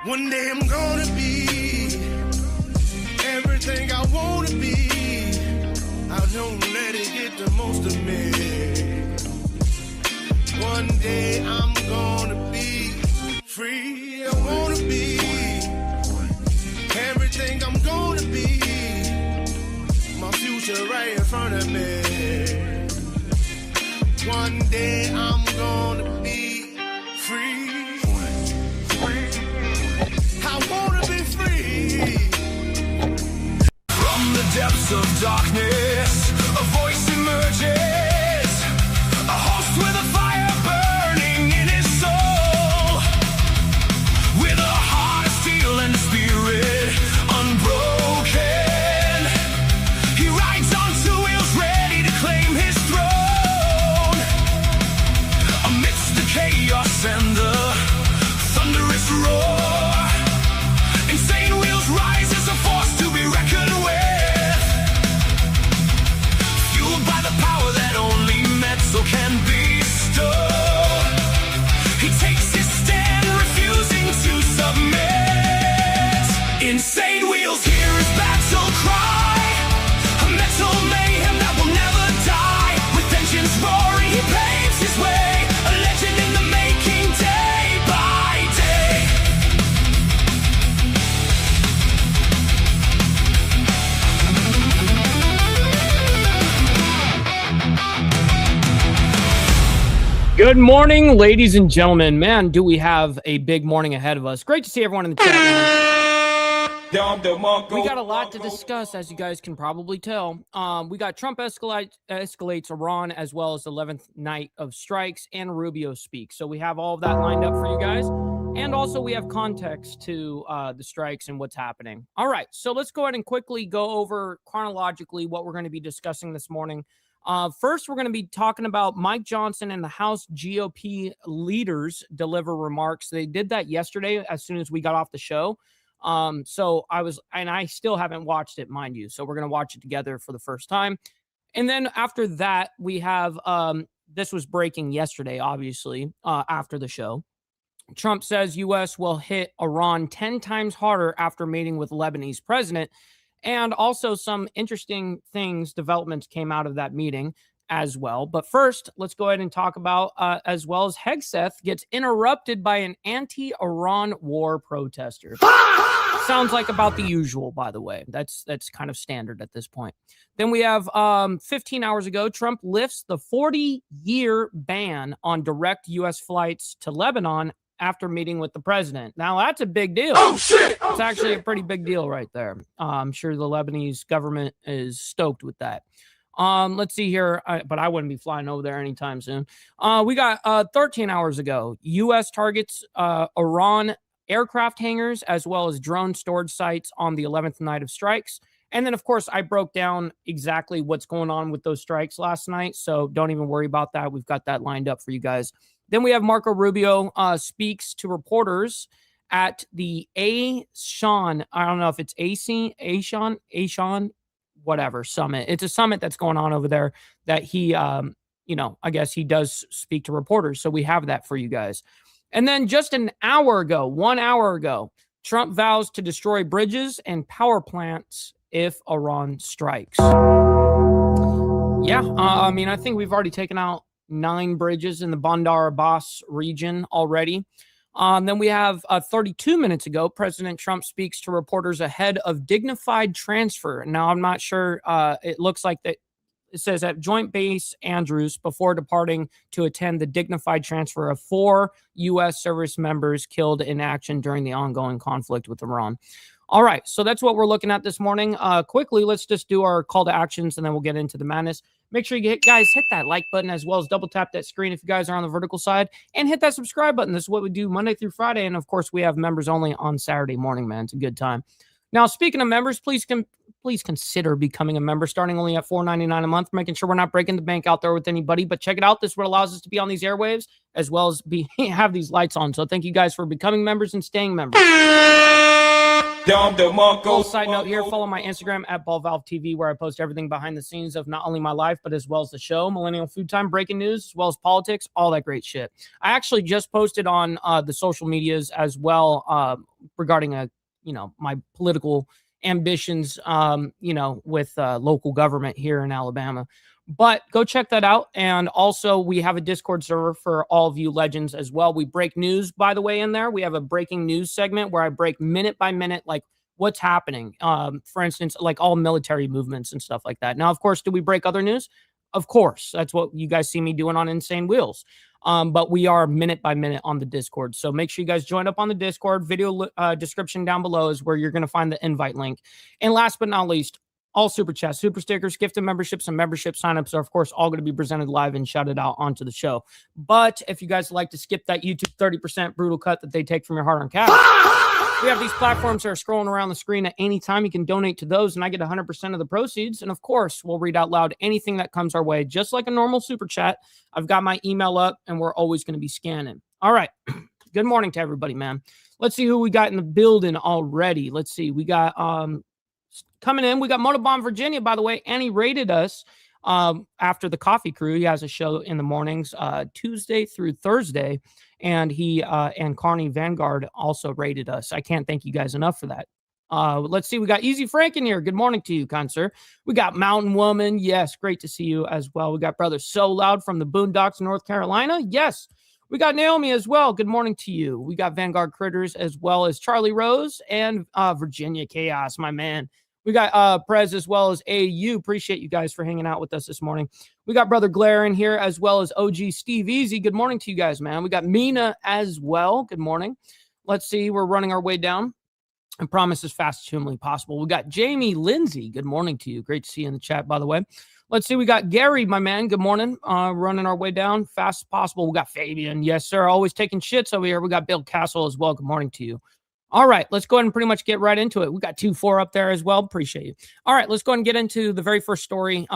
One day I'm gonna be everything I wanna be. I don't let it get the most of me. One day I'm gonna be free. I wanna be everything I'm gonna be. My future right in front of me. One day I'm gonna be free. I wanna be free. From the depths of darkness, a voice emerges. A host with a fire burning in his soul. With a heart of steel and a spirit unbroken. He rides on two wheels ready to claim his throne. Amidst the chaos and the thunderous roar, insane wheels rise as a force to be reckoned with. Fueled by the power that only metal can bestow. He takes his stand, refusing to submit. Insane wheels hear his battle cry. A metal mayhem that will never die. With engines roaring, he paves his way. A legend in the making, day by day. Good morning, ladies and gentlemen. Man, do we have a big morning ahead of us. Great to see everyone in the chat, man. We got a lot to discuss, as you guys can probably tell. We got Trump escalates Iran, as well as the 11th night of strikes, and Rubio speaks. So we have all of that lined up for you guys. And also we have context to the strikes and what's happening. All right, so let's go ahead and quickly go over chronologically what we're going to be discussing this morning. First, we're going to be talking about Mike Johnson and the House GOP leaders deliver remarks. They did that yesterday as soon as we got off the show. So I still haven't watched it, mind you. So we're going to watch it together for the first time. And then after that, we have, this was breaking yesterday, obviously, after the show. Trump says U.S. will hit Iran 10 times harder after meeting with Lebanese president. And also some interesting developments came out of that meeting as well. But first, let's go ahead and talk about, as well as Hegseth gets interrupted by an anti-Iran war protester. Sounds like about the usual, by the way. That's kind of standard at this point. Then we have 15 hours ago, Trump lifts the 40-year ban on direct U.S. flights to Lebanon after meeting with the president. Now, that's a big deal. Oh, shit! It's actually a pretty big deal right there. I'm sure the Lebanese government is stoked with that. Let's see here, but I wouldn't be flying over there anytime soon. We got 13 hours ago, U.S. targets Iran aircraft hangars as well as drone storage sites on the 11th night of strikes. And then, of course, I broke down exactly what's going on with those strikes last night, so don't even worry about that. We've got that lined up for you guys. Then we have Marco Rubio speaks to reporters at the I don't know if it's Ashan, whatever summit. It's a summit that's going on over there that he, I guess he does speak to reporters. So we have that for you guys. And then just 1 hour ago, Trump vows to destroy bridges and power plants if Iran strikes. Yeah, I think we've already taken out 9 bridges in the Bandar Abbas region already. Then we have 32 minutes ago, President Trump speaks to reporters ahead of dignified transfer. Now, I'm not sure. It looks like that it says at Joint Base Andrews before departing to attend the dignified transfer of 4 U.S. service members killed in action during the ongoing conflict with Iran. All right, so that's what we're looking at this morning. Quickly, let's just do our call to actions, and then we'll get into the madness. Make sure you guys hit that like button as well as double tap that screen if you guys are on the vertical side, and hit that subscribe button. This is what we do Monday through Friday, and of course, we have members only on Saturday morning, man. It's a good time. Now, speaking of members, please consider becoming a member, starting only at $4.99 a month, making sure we're not breaking the bank out there with anybody. But check it out. This is what allows us to be on these airwaves as well as have these lights on. So thank you guys for becoming members and staying members. Little side note here, follow my Instagram at BallValveTV, where I post everything behind the scenes of not only my life, but as well as the show, Millennial Food Time, breaking news, as well as politics, all that great shit. I actually just posted on the social medias as well regarding my political ambitions, with local government here in Alabama. But go check that out. And also, we have a Discord server for all of you legends as well. We break news, by the way, in there. We have a breaking news segment where I break minute by minute, like what's happening. For instance, like all military movements and stuff like that. Now, of course, do we break other news? Of course. That's what you guys see me doing on Insane Wheels. But we are minute by minute on the Discord. So make sure you guys join up on the Discord. Video description down below is where you're going to find the invite link. And last but not least, all super chats, super stickers, gifted memberships, and membership signups are, of course, all going to be presented live and shouted out onto the show. But if you guys like to skip that YouTube 30% brutal cut that they take from your hard-earned cash, we have these platforms that are scrolling around the screen at any time. You can donate to those, and I get 100% of the proceeds. And, of course, we'll read out loud anything that comes our way, just like a normal super chat. I've got my email up, and we're always going to be scanning. All right. Good morning to everybody, man. Let's see who we got in the building already. Let's see. We got coming in, we got Motobomb Virginia, by the way, and he rated us after the Coffee Crew. He has a show in the mornings, Tuesday through Thursday, and he and Carney Vanguard also rated us. I can't thank you guys enough for that. Let's see, we got Easy Frank in here. Good morning to you, kind sir. We got Mountain Woman. Yes, great to see you as well. We got Brother So Loud from the Boondocks, North Carolina. Yes. We got Naomi as well. Good morning to you. We got Vanguard Critters as well as Charlie Rose and Virginia Chaos, my man. We got Prez as well as AU. Appreciate you guys for hanging out with us this morning. We got Brother Glare in here as well as OG Steve Easy. Good morning to you guys, man. We got Mina as well. Good morning. Let's see. We're running our way down. I promise as fast as humanly possible. We got Jamie Lindsay. Good morning to you. Great to see you in the chat, by the way. Let's see. We got Gary, my man. Good morning. Running our way down fast as possible. We got Fabian. Yes, sir. Always taking shits over here. We got Bill Castle as well. Good morning to you. All right, let's go ahead and pretty much get right into it. We got 2-4 up there as well. Appreciate you. All right, let's go ahead and get into the very first story.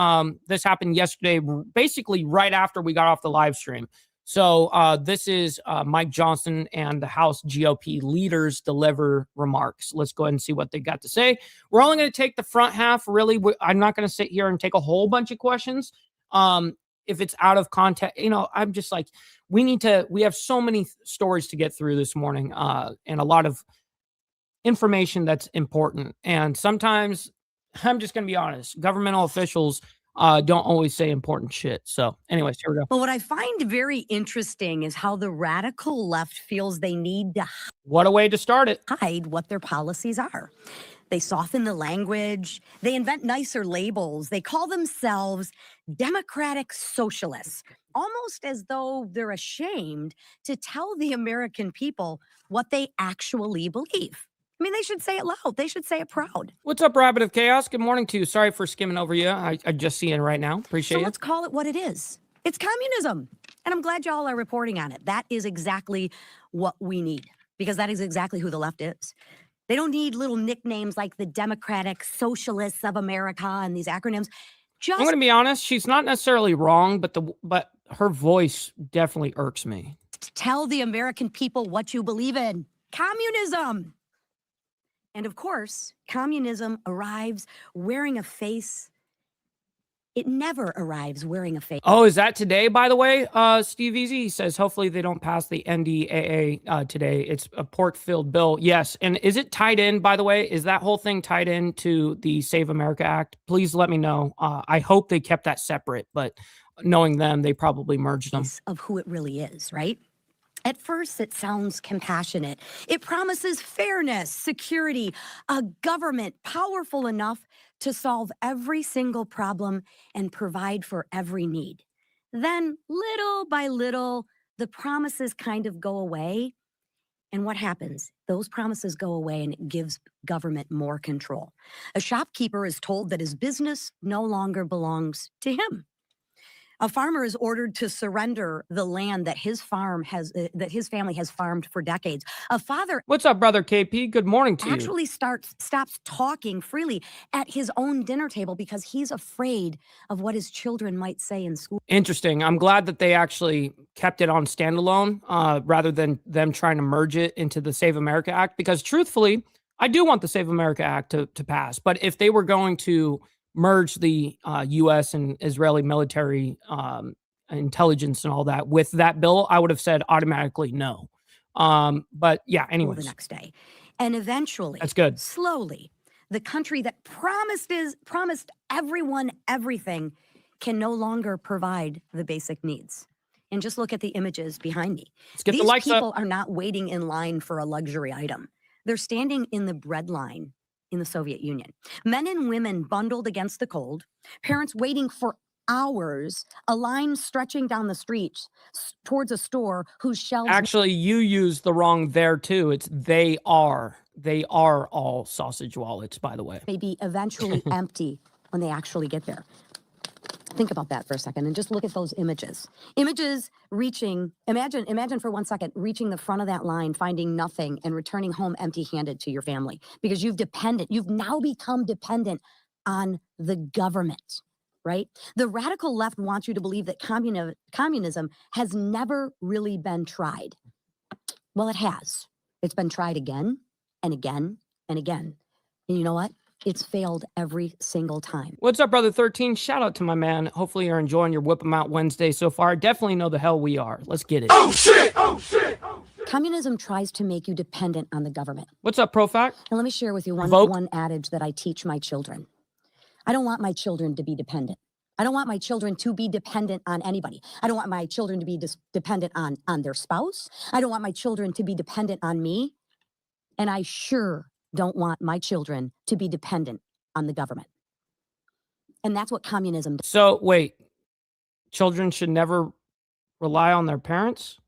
This happened yesterday, basically right after we got off the live stream. So this is Mike Johnson and the House GOP leaders deliver remarks. Let's go ahead and see what they got to say. We're only going to take the front half. Really, I'm not going to sit here and take a whole bunch of questions. If it's out of context, I'm just like, we have so many stories to get through this morning and a lot of information that's important. And sometimes, I'm just going to be honest, governmental officials don't always say important shit. So anyways, here we go. Well, what I find very interesting is how the radical left feels they need to What a way to start it. hide what their policies are. They soften the language. They invent nicer labels. They call themselves democratic socialists, almost as though they're ashamed to tell the American people what they actually believe. I mean, they should say it loud. They should say it proud. What's up, Rabbit of Chaos? Good morning to you. Sorry for skimming over you. I just see it right now. Appreciate it. So let's call it what it is. It's communism. And I'm glad y'all are reporting on it. That is exactly what we need, because that is exactly who the left is. They don't need little nicknames like the Democratic Socialists of America and these acronyms. I'm going to be honest. She's not necessarily wrong, but her voice definitely irks me. Tell the American people what you believe in. Communism. And of course, communism arrives wearing a face. It never arrives wearing a face. Oh, is that today, by the way? Steve Easy says, hopefully they don't pass the NDAA today. It's a pork-filled bill. Yes. And is it tied in, by the way? Is that whole thing tied into the Save America Act? Please let me know. I hope they kept that separate, but knowing them, they probably merged them. Of who it really is, right? At first, it sounds compassionate. It promises fairness, security, a government powerful enough to solve every single problem and provide for every need. Then, little by little, the promises kind of go away. And what happens? Those promises go away and it gives government more control. A shopkeeper is told that his business no longer belongs to him. A farmer is ordered to surrender the land that his family has farmed for decades. A father, what's up, brother KP? Good morning to you. Actually stops talking freely at his own dinner table because he's afraid of what his children might say in school. Interesting. I'm glad that they actually kept it on standalone rather than them trying to merge it into the Save America Act, because truthfully, I do want the Save America Act to pass, but if they were going to merge the U.S. and Israeli military intelligence and all that with that bill, I would have said automatically no. But yeah, anyways. The next day. And eventually, that's good. Slowly, the country that promised everyone everything can no longer provide the basic needs. And just look at the images behind me. Let's get These the lights people up. are not waiting in line for a luxury item. They're standing in the bread line in the Soviet Union. Men and women bundled against the cold, parents waiting for hours, a line stretching down the streets towards a store whose shelves... Actually, you used the wrong there too. It's they are all sausage wallets, by the way. May be eventually empty when they actually get there. Think about that for a second and just look at those images. Images reaching, imagine for 1 second, reaching the front of that line, finding nothing and returning home empty-handed to your family because you've now become dependent on the government, right? The radical left wants you to believe that communism has never really been tried. Well, it has. It's been tried again and again and again. And you know what? It's failed every single time. What's up, Brother 13? Shout out to my man. Hopefully you're enjoying your Whip 'em Out Wednesday so far. Definitely know the hell we are. Let's get it. Oh, shit! Oh, shit! Oh, shit! Communism tries to make you dependent on the government. What's up, Profac? And let me share with you one adage that I teach my children. I don't want my children to be dependent. I don't want my children to be dependent on anybody. I don't want my children to be dependent on their spouse. I don't want my children to be dependent on me. And I sure don't want my children to be dependent on the government. And that's what communism does. So wait, children should never rely on their parents?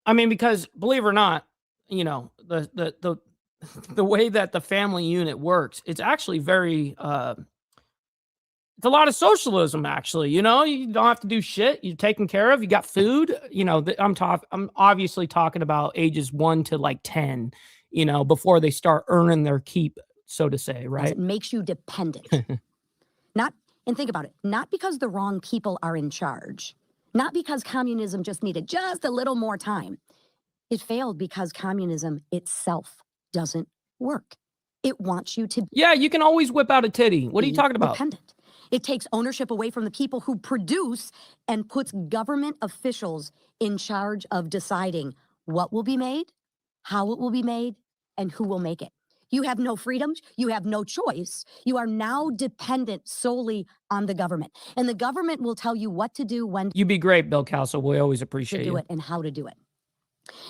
I mean, because believe it or not, you know, the way that the family unit works, it's actually very it's a lot of socialism, actually. You know, you don't have to do shit. You're taken care of. You got food. You know, I'm obviously talking about ages 1 to like 10, you know, before they start earning their keep, so to say, right? It makes you dependent. And think about it, not because the wrong people are in charge, not because communism just needed just a little more time. It failed because communism itself doesn't work. It wants you to... Yeah, you can always whip out a titty. What are you talking about? Dependent. It takes ownership away from the people who produce and puts government officials in charge of deciding what will be made, how it will be made, and who will make it. You have no freedoms. You have no choice. You are now dependent solely on the government. And the government will tell you what to do, when You be great, Bill Castle. We always appreciate to do you. it, and how to do it.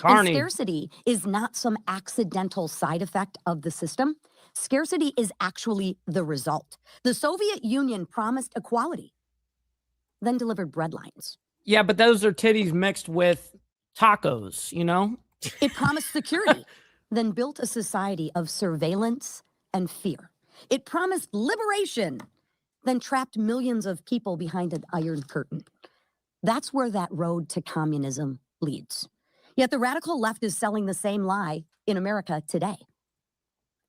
Carney. And scarcity is not some accidental side effect of the system. Scarcity is actually the result. The Soviet Union promised equality, then delivered breadlines. Yeah, but those are titties mixed with tacos, you know? It promised security, then built a society of surveillance and fear. It promised liberation, then trapped millions of people behind an iron curtain. That's where that road to communism leads. Yet the radical left is selling the same lie in America today.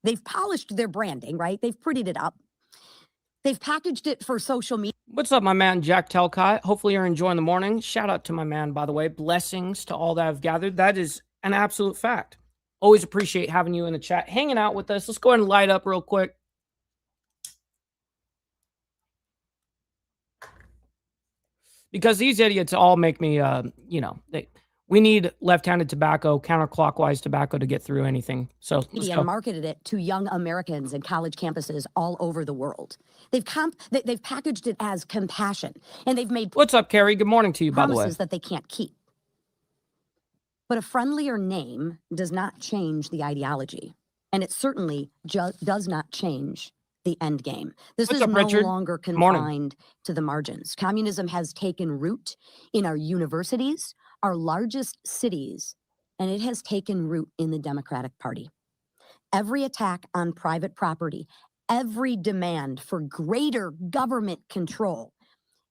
They've polished their branding, right? They've prettied it up. They've packaged it for social media. What's up, my man, Jack Telcott? Hopefully you're enjoying the morning. Shout out to my man, by the way. Blessings to all that I've gathered. That is an absolute fact. Always appreciate having you in the chat, hanging out with us. Let's go ahead and light up real quick. Because these idiots all make me, you know, we need left-handed tobacco, counterclockwise tobacco to get through anything. So let's go. Marketed it to young Americans and college campuses all over the world. They've packaged it as compassion, and they've made... What's up, Carrie? Good morning to you, by the way. Promises that they can't keep. But a friendlier name does not change the ideology, and it certainly does not change the end game. This is no longer confined to the margins. Communism has taken root in our universities, our largest cities, and it has taken root in the Democratic Party. Every attack on private property, every demand for greater government control,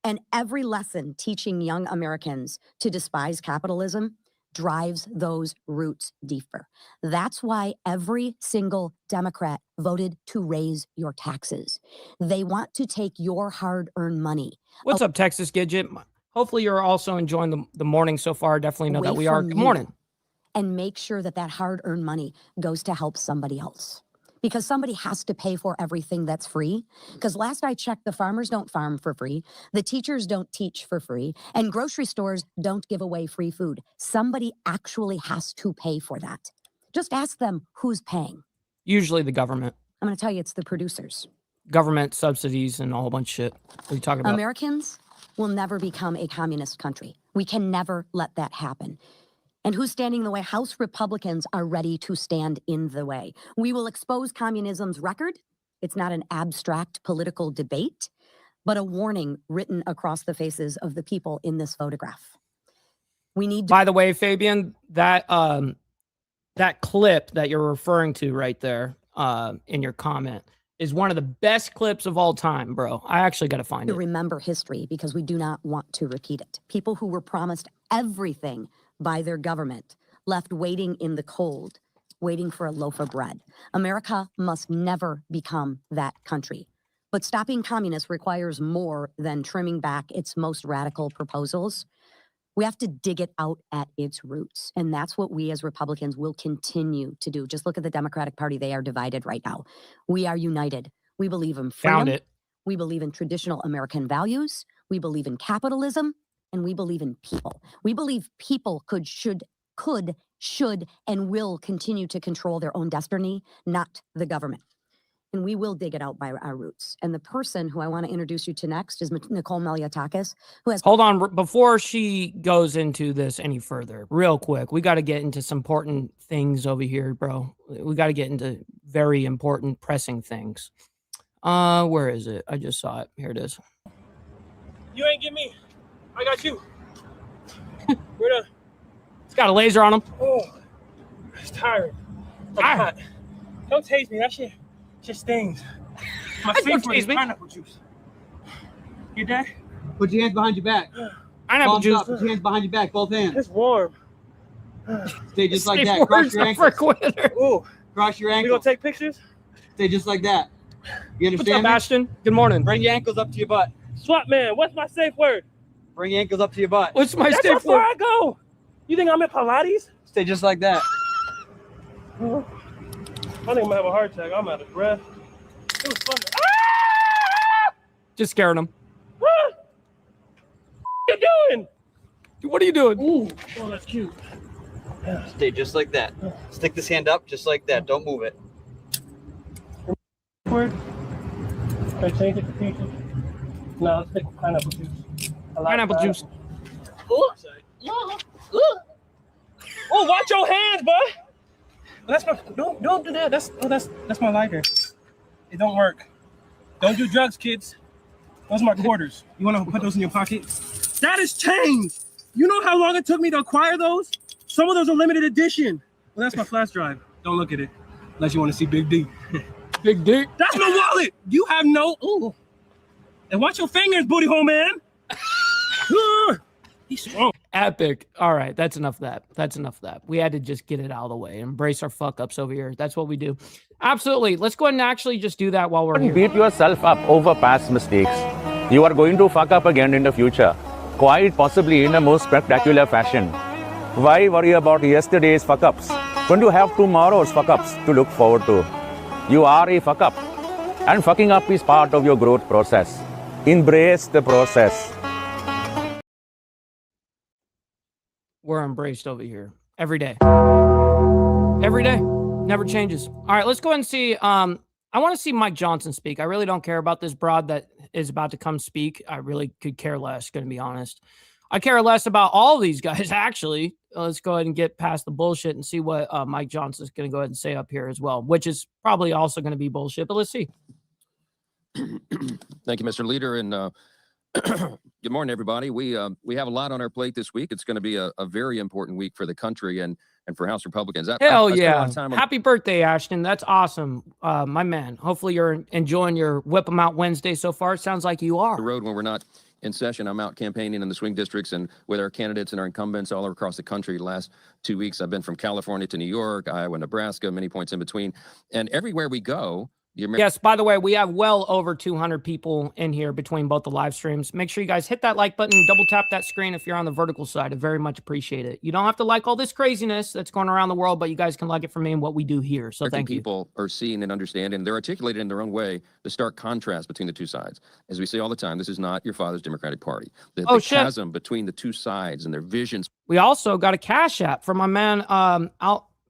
and every lesson teaching young Americans to despise capitalism drives those roots deeper. That's why every single Democrat voted to raise your taxes. They want to take your hard-earned money. What's up, Texas Gidget? Hopefully you're also enjoying the morning so far. Definitely know that we are. Good morning. and make sure that that hard-earned money goes to help somebody else. Because somebody has to pay for everything that's free. Because last I checked, the farmers don't farm for free, the teachers don't teach for free, and grocery stores don't give away free food. Somebody actually has to pay for that. Just ask them who's paying. Usually the government. I'm going to tell you, it's the producers. Government subsidies and a whole bunch of shit. What are you talking about? Americans will never become a communist country. We can never let that happen. And who's standing in the way? House Republicans are ready to stand in the way. We will expose communism's record. It's not an abstract political debate, but a warning written across the faces of the people in this photograph. We need to— By the way, Fabian, that that clip that you're referring to right there in your comment is one of the best clips of all time, bro. I actually got to find it. Remember history, because we do not want to repeat it. People who were promised everything by their government, left waiting in the cold, waiting for a loaf of bread. America must never become that country. But stopping communists requires more than trimming back its most radical proposals. We have to dig it out at its roots. And that's what we as Republicans will continue to do. Just look at the Democratic Party. They are divided right now. We are united. We believe in freedom. Found it. We believe in traditional American values. We believe in capitalism. And we believe in people. We believe people should, and will continue to control their own destiny, not the government. And we will dig it out by our roots. And the person who I want to introduce you to next is Nicole Meliatakis, who has— Hold on. Before she goes into this any further, real quick, we got to get into some important things over here, bro. We got to get into very important, pressing things. Where is it? I just saw it. Here it is. You ain't get me. I got you. Where the— It's got a laser on him. Oh, it's tiring. I'm hot. Don't taste me. That shit just stings. My favorite is pineapple juice. You that? Put your hands behind your back. Pineapple Palms juice. up. Put your hands behind your back, both hands. It's warm. Stay just like Safe that. Cross words your for ankles. quitter. Ooh. Cross your We gonna ankles. take pictures? Stay just like that. You What's up, understand me? Ashton? Good morning. Bring your ankles up to your butt. Swap man, what's my safe word? Bring your ankles up to your butt. What's my That's how safe far word? I go. You think I'm at Pilates? Stay just like that. I think I'm gonna have a heart attack. I'm out of breath. It was fun. Just scaring him. What you doing? What are you doing? Ooh, oh, that's cute. Stay just like that. Stick this hand up just like that. Don't move it. Word. Can I change it to peaches? No, let's take pineapple juice. I like Pineapple juice. Oh, watch your hands, boy. That's my. Don't do that. That's my lighter. It don't work. Don't do drugs, kids. Those are my quarters. You want to put those in your pocket? That is change. You know how long it took me to acquire those? Some of those are limited edition. Well, that's my flash drive. Don't look at it unless you want to see Big D. Big dick. That's my wallet. You have no. Ooh. And watch your fingers, booty hole man. He's strong. Epic. All right. That's enough of that. That's enough of that. We had to just get it out of the way. Embrace our fuck ups over here. That's what we do. Absolutely. Let's go ahead and actually just do that while we're here. Beat yourself up over past mistakes. You are going to fuck up again in the future, quite possibly in a most spectacular fashion. Why worry about yesterday's fuck ups when you have tomorrow's fuck ups to look forward to? You are a fuck up, and fucking up is part of your growth process. Embrace the process. We're embraced over here every day. Every day. Never changes. All right, let's go ahead and see. I want to see Mike Johnson speak. I really don't care about this broad that is about to come speak. I really could care less, going to be honest. I care less about all these guys, actually. Let's go ahead and get past the bullshit and see what Mike Johnson's going to go ahead and say up here as well, which is probably also going to be bullshit, but let's see. Thank you, Mr. Leader, and good morning, everybody. We have a lot on our plate this week. It's going to be a very important week for the country and for House Republicans. Hell I spent a yeah. lot of time on Happy birthday, Ashton. That's awesome. My man. Hopefully you're enjoying your Whip 'em Out Wednesday so far. It sounds like you are. the road when we're not in session. I'm out campaigning in the swing districts and with our candidates and our incumbents all across the country. The last 2 weeks, I've been from California to New York, Iowa, Nebraska, many points in between. And everywhere we go, Yes, by the way, we have well over 200 people in here between both the live streams. Make sure you guys hit that like button, double tap that screen if you're on the vertical side. I very much appreciate it. You don't have to like all this craziness that's going around the world, but you guys can like it for me and what we do here. So thank you. People are seeing and understanding, and they're articulated in their own way, the stark contrast between the two sides. As we say all the time, this is not your father's Democratic Party. The chasm between the two sides and their visions. We also got a Cash App from my man,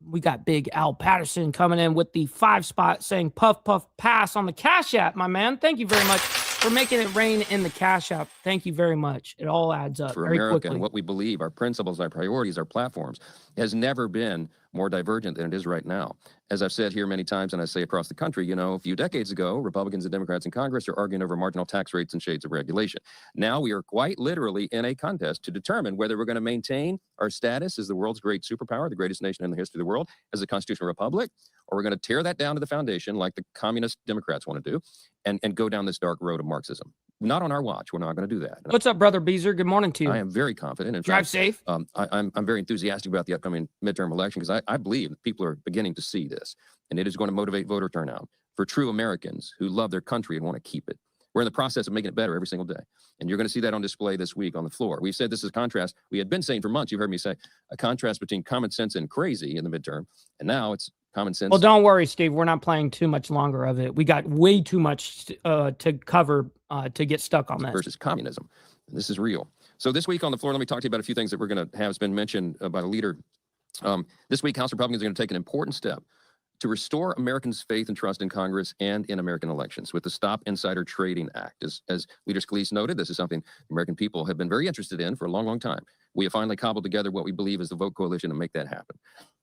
we got Big Al Patterson coming in with the 5 spot saying puff, puff, pass on the Cash App, my man. Thank you very much for making it rain in the Cash App. Thank you very much. It all adds up for very America quickly. And what we believe, our principles, our priorities, our platforms, has never been more divergent than it is right now. As I've said here many times, and I say across the country, you know, a few decades ago, Republicans and Democrats in Congress are arguing over marginal tax rates and shades of regulation. Now we are quite literally in a contest to determine whether we're going to maintain our status as the world's great superpower, the greatest nation in the history of the world, as a constitutional republic, or we're going to tear that down to the foundation like the communist Democrats want to do and go down this dark road of Marxism. Not on our watch. We're not going to do that. What's up, Brother Beezer? Good morning to you. I am very confident. In Drive fact, safe. I'm very enthusiastic about the upcoming midterm election because I believe that people are beginning to see this, and it is going to motivate voter turnout for true Americans who love their country and want to keep it. We're in the process of making it better every single day, and you're going to see that on display this week on the floor. We've said this is a contrast. We had been saying for months, you've heard me say, a contrast between common sense and crazy in the midterm, and now it's common sense. Well, don't worry, Steve. We're not playing too much longer of it. We got way too much to cover to get stuck on that. Versus communism. And this is real. So this week on the floor, let me talk to you about a few things that we're going to have. Has been mentioned by the leader. This week, House Republicans are going to take an important step to restore Americans' faith and trust in Congress and in American elections with the Stop Insider Trading Act. As Leader Scalise noted, this is something the American people have been very interested in for a long, long time. We have finally cobbled together what we believe is the vote coalition to make that happen.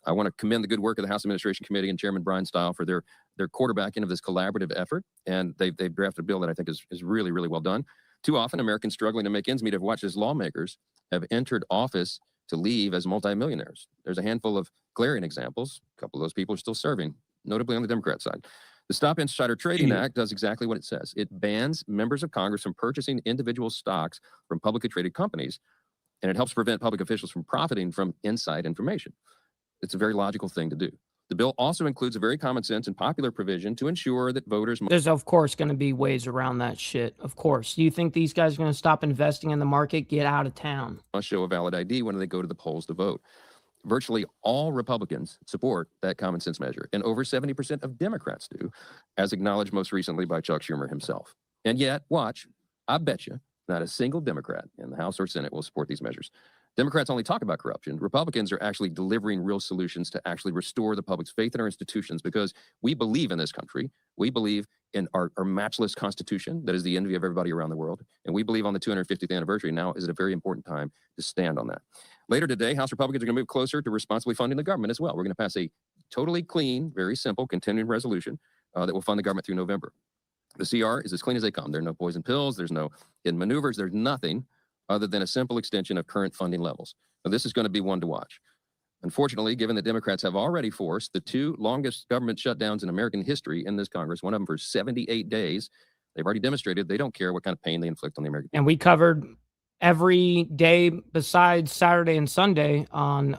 I want to commend the good work of the House Administration Committee and Chairman Brian Stile for their quarterbacking of this collaborative effort, and they've drafted a bill that I think is really, really well done. Too often, Americans struggling to make ends meet have watched as lawmakers have entered office to leave as multimillionaires. There's a handful of glaring examples. A couple of those people are still serving, notably on the Democrat side. The Stop Insider Trading Act does exactly what it says. It bans members of Congress from purchasing individual stocks from publicly traded companies, and it helps prevent public officials from profiting from inside information. It's a very logical thing to do. The bill also includes a very common sense and popular provision to ensure that voters... There's, of course, going to be ways around that shit. Of course. Do you think these guys are going to stop investing in the market? Get out of town. ...must show a valid ID when they go to the polls to vote. Virtually all Republicans support that common sense measure, and over 70% of Democrats do, as acknowledged most recently by Chuck Schumer himself. And yet, watch, I bet you not a single Democrat in the House or Senate will support these measures. Democrats only talk about corruption. Republicans are actually delivering real solutions to actually restore the public's faith in our institutions because we believe in this country. We believe in our matchless Constitution that is the envy of everybody around the world. And we believe on the 250th anniversary now is a very important time to stand on that. Later today, House Republicans are going to move closer to responsibly funding the government as well. We're going to pass a totally clean, very simple continuing resolution that will fund the government through November. The CR is as clean as they come. There are no poison pills. There's no hidden maneuvers. There's nothing other than a simple extension of current funding levels. Now, this is going to be one to watch. Unfortunately, given that Democrats have already forced the 2 longest government shutdowns in American history in this Congress, one of them for 78 days, they've already demonstrated they don't care what kind of pain they inflict on the American people. And we covered every day besides Saturday and Sunday on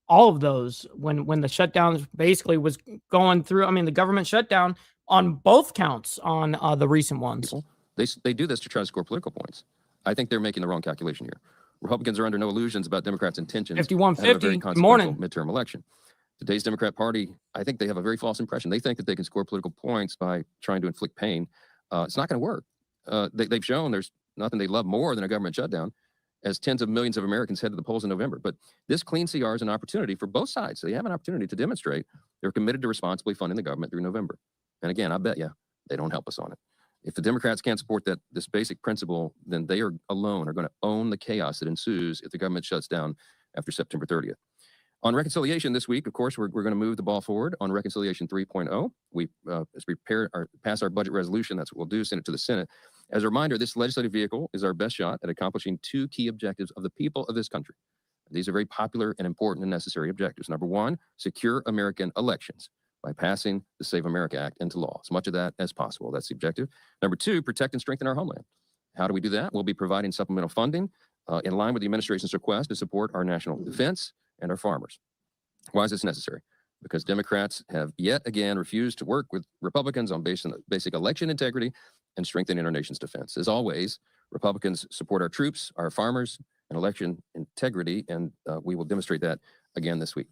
all of those when the shutdowns basically was going through. I mean, the government shutdown on both counts on the recent ones. They do this to try to score political points. I think they're making the wrong calculation here. Republicans are under no illusions about Democrats' intentions. 5150. Good morning. Midterm election. Today's Democrat Party, I think they have a very false impression. They think that they can score political points by trying to inflict pain. It's not going to work. They've shown there's nothing they love more than a government shutdown, as tens of millions of Americans head to the polls in November. But this clean CR is an opportunity for both sides. They have an opportunity to demonstrate they're committed to responsibly funding the government through November. And again, I bet you they don't help us on it. If the Democrats can't support this basic principle, then they are alone are going to own the chaos that ensues if the government shuts down after September 30th. On reconciliation this week, of course, we're going to move the ball forward on Reconciliation 3.0. As we pass our budget resolution, that's what we'll do, send it to the Senate. As a reminder, this legislative vehicle is our best shot at accomplishing 2 key objectives of the people of this country. These are very popular and important and necessary objectives. Number 1, secure American elections by passing the Save America Act into law, as much of that as possible. That's the objective. Number 2, protect and strengthen our homeland. How do we do that? We'll be providing supplemental funding in line with the administration's request to support our national defense and our farmers. Why is this necessary? because Democrats have yet again refused to work with Republicans on basic election integrity and strengthening our nation's defense. As always, Republicans support our troops, our farmers, and election integrity, and we will demonstrate that again this week.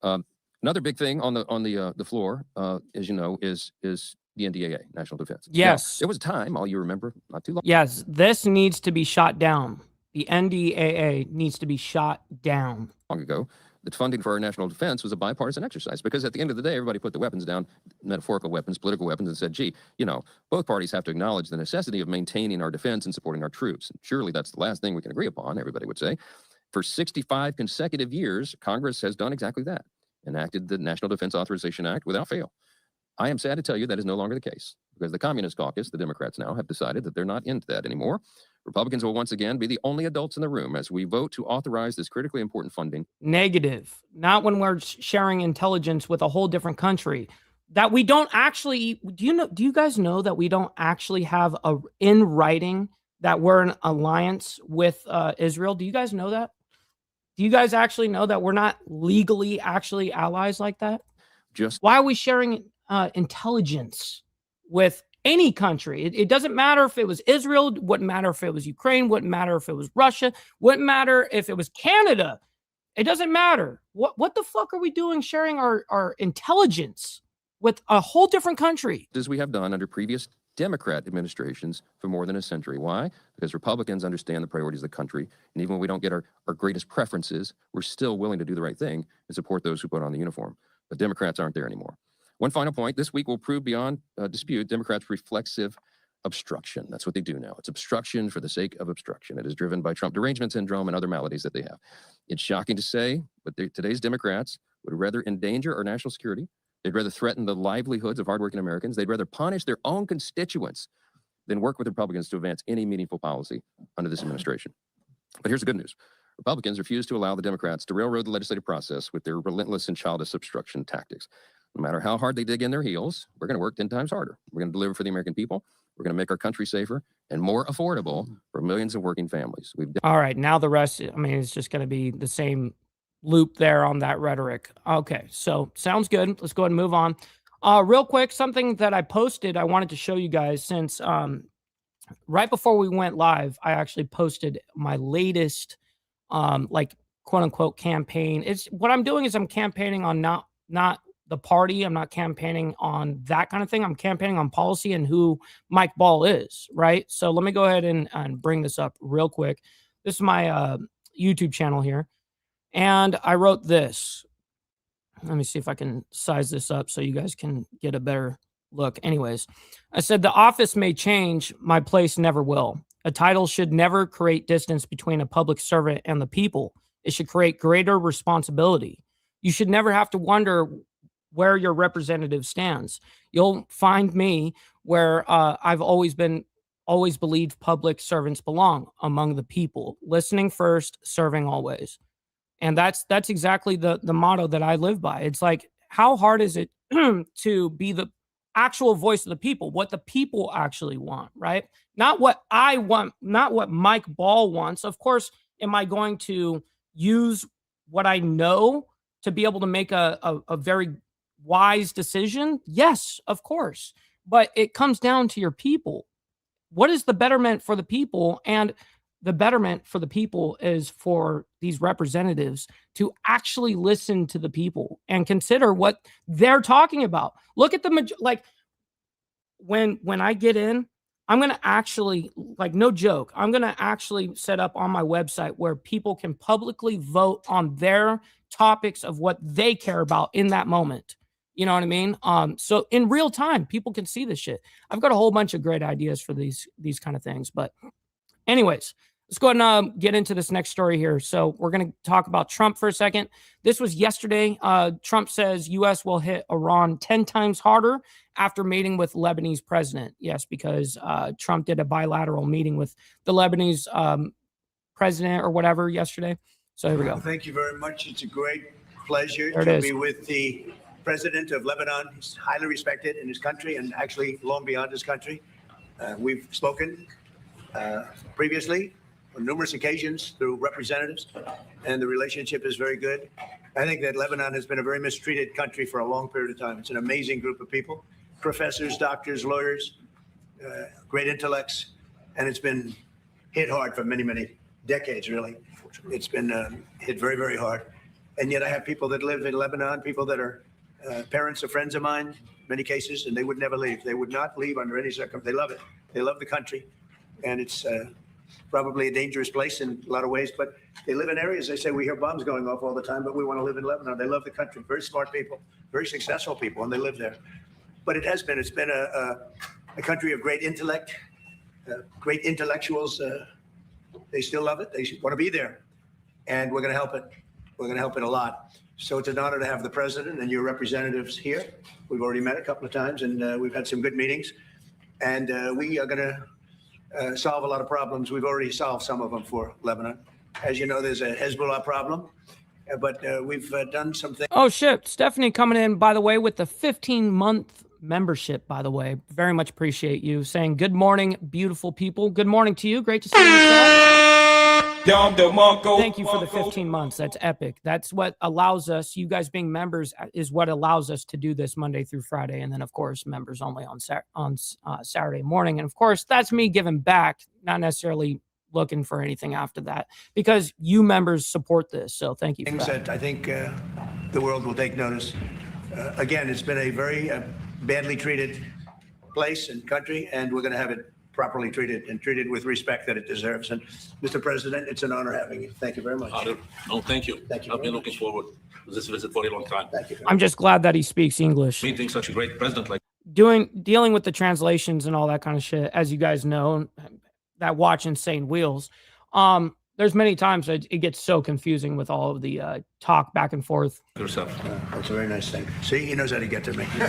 Another big thing on the floor, as you know, is the NDAA, National Defense. Yes. Now, there was a time, all you remember, not too long. Yes, this needs to be shot down. The NDAA needs to be shot down. Long ago, that funding for our national defense was a bipartisan exercise, because at the end of the day, everybody put the weapons down, metaphorical weapons, political weapons, and said, gee, you know, both parties have to acknowledge the necessity of maintaining our defense and supporting our troops. And surely that's the last thing we can agree upon, everybody would say. For 65 consecutive years, Congress has done exactly that, enacted the National Defense Authorization Act without fail. I am sad to tell you that is no longer the case, because the Communist Caucus, the Democrats now, have decided that they're not into that anymore. Republicans will once again be the only adults in the room as we vote to authorize this critically important funding. Negative. Not when we're sharing intelligence with a whole different country. That we don't actually, do you guys know that we don't actually have in writing that we're in alliance with Israel? Do you guys know that? Do you guys actually know that we're not legally actually allies like that? Why are we sharing intelligence with any country? It doesn't matter if it was Israel, wouldn't matter if it was Ukraine, wouldn't matter if it was Russia, wouldn't matter if it was Canada. It doesn't matter. What the fuck are we doing sharing our intelligence with a whole different country? As we have done under previous Democrat administrations for more than a century. Why? Because Republicans understand the priorities of the country, and even when we don't get our greatest preferences, we're still willing to do the right thing and support those who put on the uniform. But Democrats aren't there anymore. One final point, this week will prove beyond dispute Democrats' reflexive obstruction. That's what they do now. It's obstruction for the sake of obstruction. It is driven by Trump derangement syndrome and other maladies that they have. It's shocking to say, but today's Democrats would rather endanger our national security. They'd rather threaten the livelihoods of hardworking Americans. They'd rather punish their own constituents than work with Republicans to advance any meaningful policy under this administration. But here's the good news. Republicans refuse to allow the Democrats to railroad the legislative process with their relentless and childish obstruction tactics. No matter how hard they dig in their heels, we're going to work 10 times harder. We're going to deliver for the American people. We're going to make our country safer and more affordable for millions of working families. All right, now the rest, I mean, it's just going to be the same loop there on that rhetoric. Okay, so sounds good. Let's go ahead and move on. Real quick, something that I posted, I wanted to show you guys since right before we went live, I actually posted my latest like quote unquote campaign. It's what I'm doing is I'm campaigning on not the party. I'm not campaigning on that kind of thing. I'm campaigning on policy and who Mike Ball is, right? So let me go ahead and bring this up real quick. This is my YouTube channel here. And I wrote this. Let me see if I can size this up so you guys can get a better look. Anyways, I said, the office may change, my place never will. A title should never create distance between a public servant and the people. It should create greater responsibility. You should never have to wonder where your representative stands. You'll find me where I've always believed public servants belong, among the people, listening first, serving always. And that's exactly the motto that I live by. It's like, how hard is it to be the actual voice of the people, what the people actually want, right? Not what I want, not what Mike Ball wants. Of course, am I going to use what I know to be able to make a very wise decision? Yes, of course. But it comes down to your people. What is the betterment for the people? And the betterment for the people is for these representatives to actually listen to the people and consider what they're talking about. Look at like when I get in, I'm going to actually, like, no joke, I'm going to actually set up on my website where people can publicly vote on their topics of what they care about in that moment. You know what I mean? So in real time, people can see this shit. I've got a whole bunch of great ideas for these kind of things. But anyways, let's go ahead and get into this next story here. So we're going to talk about Trump for a second. This was yesterday. Trump says U.S. will hit Iran 10 times harder after meeting with Lebanese president. Yes, because Trump did a bilateral meeting with the Lebanese president or whatever yesterday. So here we go. Thank you very much. It's a great pleasure to be with the president of Lebanon. He's highly respected in his country and actually long beyond his country. We've spoken previously on numerous occasions through representatives, and the relationship is very good. I think that Lebanon has been a very mistreated country for a long period of time. It's an amazing group of people, professors, doctors, lawyers, great intellects, and it's been hit hard for many, many decades, really. It's been hit very, very hard. And yet I have people that live in Lebanon, people that are parents of friends of mine, many cases, and they would never leave. They would not leave under any circumstance. They love it. They love the country. And it's probably a dangerous place in a lot of ways, but they live in areas, they say, we hear bombs going off all the time, but we want to live in Lebanon. They love the country. Very smart people, very successful people, and they live there. But it's been a country of great intellect, great intellectuals. They still love it. They want to be there. And we're going to help it. We're going to help it a lot. So it's an honor to have the president and your representatives here. We've already met a couple of times, and we've had some good meetings. And we are going to solve a lot of problems. We've already solved some of them for Lebanon. As you know, there's a Hezbollah problem, but we've done some things. Oh, shit. Stephanie coming in, by the way, with the 15-month membership, by the way. Very much appreciate you saying good morning, beautiful people. Good morning to you. Great to see you. Thank you for the 15 months. That's epic. That's what allows us, you guys being members is what allows us to do this Monday through Friday. And then, of course, members only on Saturday morning. And, of course, that's me giving back, not necessarily looking for anything after that, because you members support this. So thank you for that. That I think the world will take notice. Again, it's been a very badly treated place and country, and we're going to have it properly treated and treated with respect that it deserves. And Mr. President, it's an honor having you. Thank you very much. No, thank you. Thank you. I've been looking forward to this visit for a long time. Thank you. I'm just glad that he speaks English. Meeting such a great president like Dealing with the translations and all that kind of shit, as you guys know, that watch Insane Wheels. There's many times that it gets so confusing with all of the talk back and forth. yourself. That's a very nice thing. See, he knows how to get to me. He can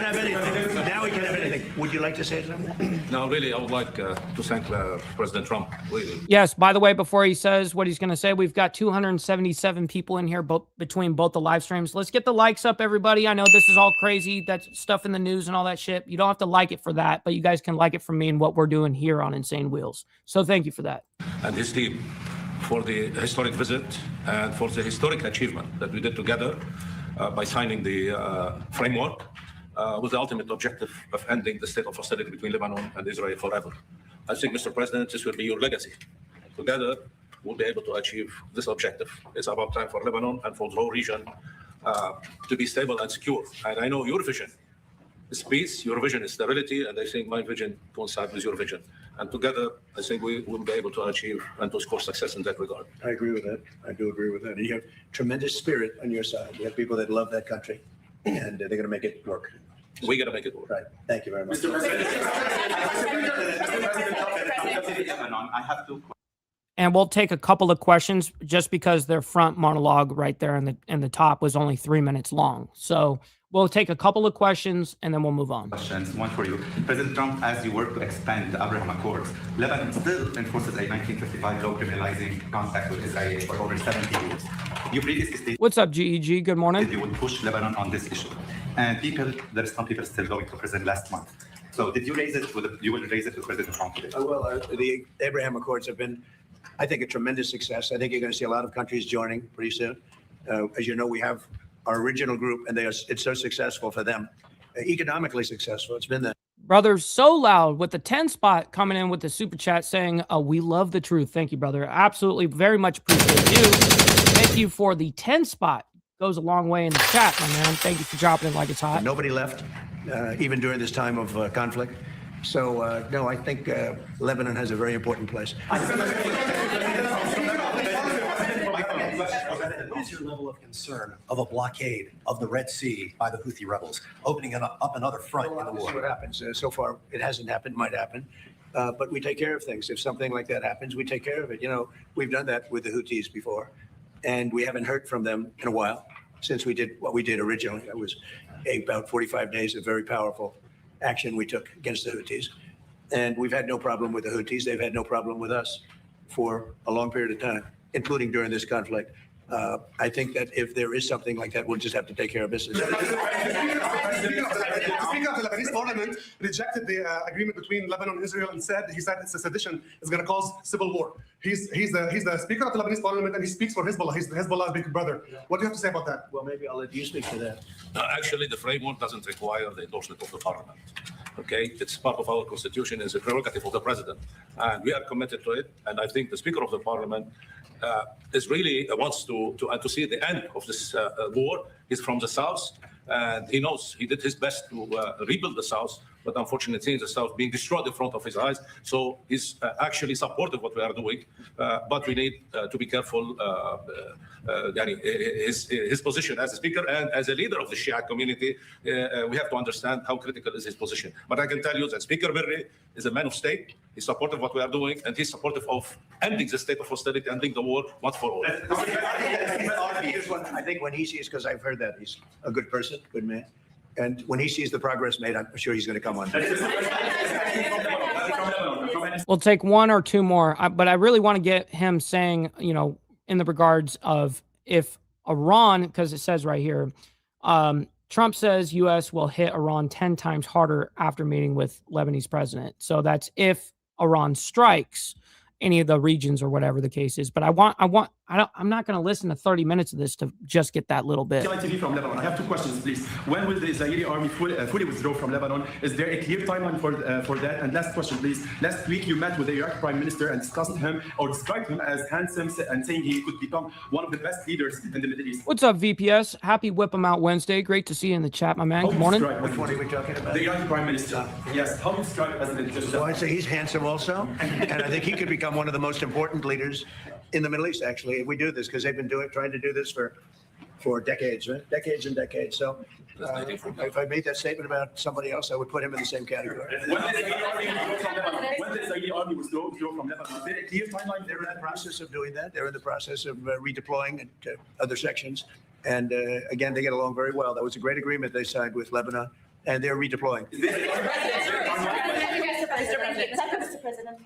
have anything. Now he can have anything. Would you like to say something? No, really, I would like to thank President Trump. Really. Yes, by the way, before he says what he's going to say, we've got 277 people in here between both the live streams. Let's get the likes up, everybody. I know this is all crazy. That's stuff in the news and all that shit. You don't have to like it for that, but you guys can like it for me and what we're doing here on Insane Wheels. So thank you for that. And his team for the historic visit and for the historic achievement that we did together by signing the framework with the ultimate objective of ending the state of hostility between Lebanon and Israel forever. I think, Mr. President, this will be your legacy. Together, we'll be able to achieve this objective. It's about time for Lebanon and for the whole region to be stable and secure. And I know your vision is peace, your vision is stability, and I think my vision coincides with your vision. And together, I think we will be able to achieve and to score success in that regard. I agree with that. I do agree with that. And you have tremendous spirit on your side. You have people that love that country, and they're going to make it work. We're going to make it work. Right. Thank you very much. Mr. President, I have two questions. And we'll take a couple of questions just because their front monologue right there in the top was only 3 minutes long. So we'll take a couple of questions and then we'll move on. Questions, one for you. President Trump, as you work to expand the Abraham Accords, Lebanon still enforces a 1955 law criminalizing contact with Israel for over 70 years. You previously stated What's up, GEG? Good morning. you would push Lebanon on this issue. And there's some people still going to prison last month. So did you raise it you will raise it with President Trump today? Well, the Abraham Accords have been, I think, a tremendous success. I think you're going to see a lot of countries joining pretty soon. As you know, we have our original group, and it's so successful for them. Economically successful. It's been that. Brother So Loud with the 10 spot coming in with the super chat saying, we love the truth. Thank you, brother. Absolutely. Very much appreciate you. Thank you for the 10 spot. Goes a long way in the chat, my man. Thank you for dropping it like it's hot. Nobody left, even during this time of conflict. So, no, I think Lebanon has a very important place. What is your level of concern of a blockade of the Red Sea by the Houthi rebels, opening up another front in the We'll war? see what happens. So far, it hasn't happened, might happen. But we take care of things. If something like that happens, we take care of it. You know, we've done that with the Houthis before, and we haven't heard from them in a while since we did what we did originally. That was about 45 days of very powerful action we took against the Houthis. And we've had no problem with the Houthis. They've had no problem with us for a long period of time, including during this conflict. I think that if there is something like that, we'll just have to take care of business. Speaking of the Lebanese parliament rejected the agreement between Lebanon and Israel and he said it's a sedition. It's going to cause civil war. He's the speaker of the Lebanese parliament and he speaks for Hezbollah. He's Hezbollah's big brother. What do you have to say about that? Well, maybe I'll let you speak to that. Actually, the framework doesn't require the endorsement of the parliament. Okay, it's part of our constitution. It's a prerogative of the president, and we are committed to it. And I think the speaker of the parliament is really wants to see the end of this war. He's from the south, and he knows he did his best to rebuild the south. But unfortunately, the south being destroyed in front of his eyes. So he's actually supportive of what we are doing. But we need to be careful. His position as a speaker and as a leader of the Shia community, we have to understand how critical is his position. But I can tell you that Speaker Berri is a man of state. He's supportive of what we are doing, and he's supportive of ending the state of hostility, ending the war once for all. I think when he sees, because I've heard that, he's a good person, good man. And when he sees the progress made, I'm sure he's going to come on. We'll take one or two more, but I really want to get him saying, you know, in the regards of if Iran, because it says right here, Trump says U.S. will hit Iran 10 times harder after meeting with Lebanese president. So that's if Iran strikes any of the regions or whatever the case is. But I'm not going to listen to 30 minutes of this to just get that little bit. TV from Lebanon. I have two questions, please. When will the Israeli army fully withdraw from Lebanon? Is there a clear timeline for that? And last question, please. Last week, you met with the Iraqi prime minister and discussed him or described him as handsome and saying he could become one of the best leaders in the Middle East. What's up, VPS? Happy Whip 'em Out Wednesday. Great to see you in the chat, my man. Good morning. Which one are we talking about? The Iraqi prime minister. Yes. How do you describe President? So I'd say he's handsome also. And I think he could become one of the most important leaders in the Middle East, actually, if we do this, because they've been trying to do this for decades, right? Decades and decades. So if I made that statement about somebody else, I would put him in the same category. When the Israeli army withdraw from Lebanon, is there a clear timeline? They're in the process of doing that. They're in the process of redeploying to other sections. And again, they get along very well. That was a great agreement they signed with Lebanon, and they're redeploying. Mr. President,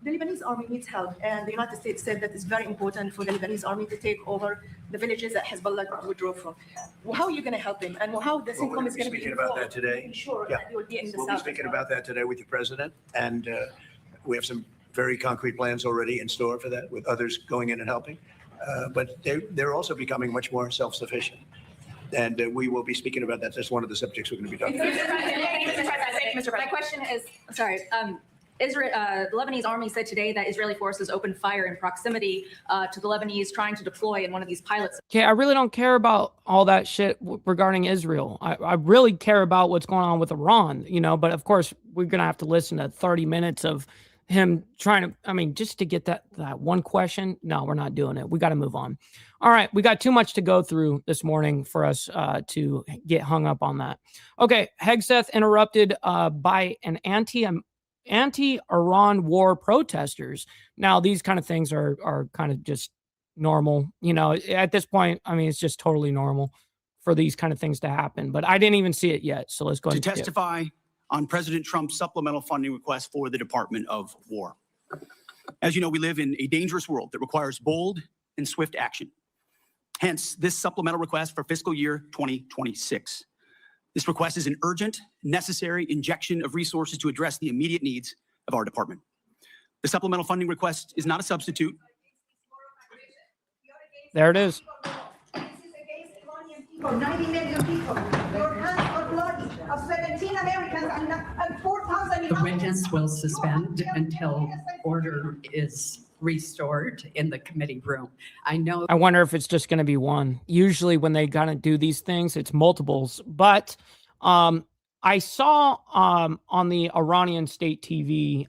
the Lebanese army needs help, and the United States said that it's very important for the Lebanese army to take over the villages that Hezbollah withdrew from. Well, how are you going to help them, and how this income is going to be speaking about that today. Ensure that you will be in the We'll south. be speaking about that today with the president, and we have some very concrete plans already in store for that, with others going in and helping. But they're also becoming much more self-sufficient. And we will be speaking about that. That's one of the subjects we're going to be talking about. Mr. President, my question is, sorry, Israel, the Lebanese army said today that Israeli forces opened fire in proximity to the Lebanese trying to deploy in one of these pilots. Okay, I really don't care about all that shit regarding Israel. I really care about what's going on with Iran, you know, but of course, we're going to have to listen to 30 minutes of him trying to, I mean, just to get that one question. No, we're not doing it. We got to move on. All right, we got too much to go through this morning for us to get hung up on that. Okay, Hegseth interrupted by an anti-Iran war protesters. Now, these kind of things are kind of just normal. You know, at this point, I mean, it's just totally normal for these kind of things to happen. But I didn't even see it yet, so let's go ahead to testify on President Trump's supplemental funding request for the Department of War. As you know, we live in a dangerous world that requires bold and swift action. Hence, this supplemental request for fiscal year 2026. This request is an urgent, necessary injection of resources to address the immediate needs of our department. The supplemental funding request is not a substitute. There it is. 90 million people. Your hands are bloody. Of 17 Americans and 4,000. The witness will suspend until order is restored in the committee room. I wonder if it's just going to be one. Usually when they kind of do these things, it's multiples. But I saw on the Iranian state TV,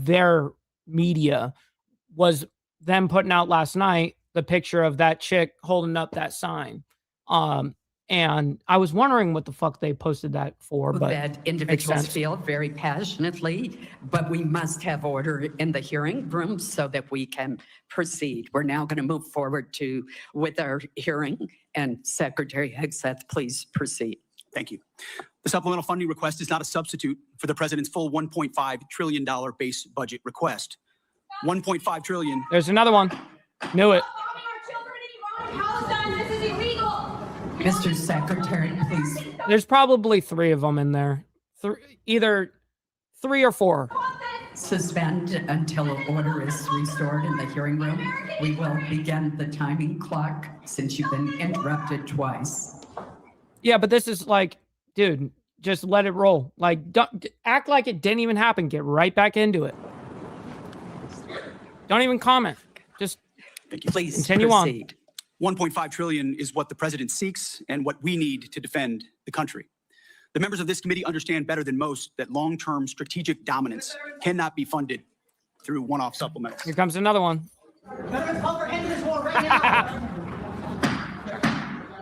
their media was them putting out last night the picture of that chick holding up that sign. And I was wondering what the fuck they posted that for. But that individuals feel very passionately, but we must have order in the hearing room so that we can proceed. We're now going to move forward with our hearing, and Secretary Hegseth, please proceed. Thank you. The supplemental funding request is not a substitute for the president's full $1.5 trillion base budget request. $1.5 trillion. There's another one. Knew it. Palestine, this is illegal. Mr. Secretary, please. There's probably 3 of them in there. Either 3 or 4. Suspend until order is restored in the hearing room. We will begin the timing clock since you've been interrupted twice. Yeah, but this is like, dude, just let it roll. Like, don't act like it didn't even happen. Get right back into it. Don't even comment. Just please continue proceed. 1.5 trillion is what the president seeks and what we need to defend the country. The members of this committee understand better than most that long-term strategic dominance cannot be funded through one-off supplements. Here comes another one.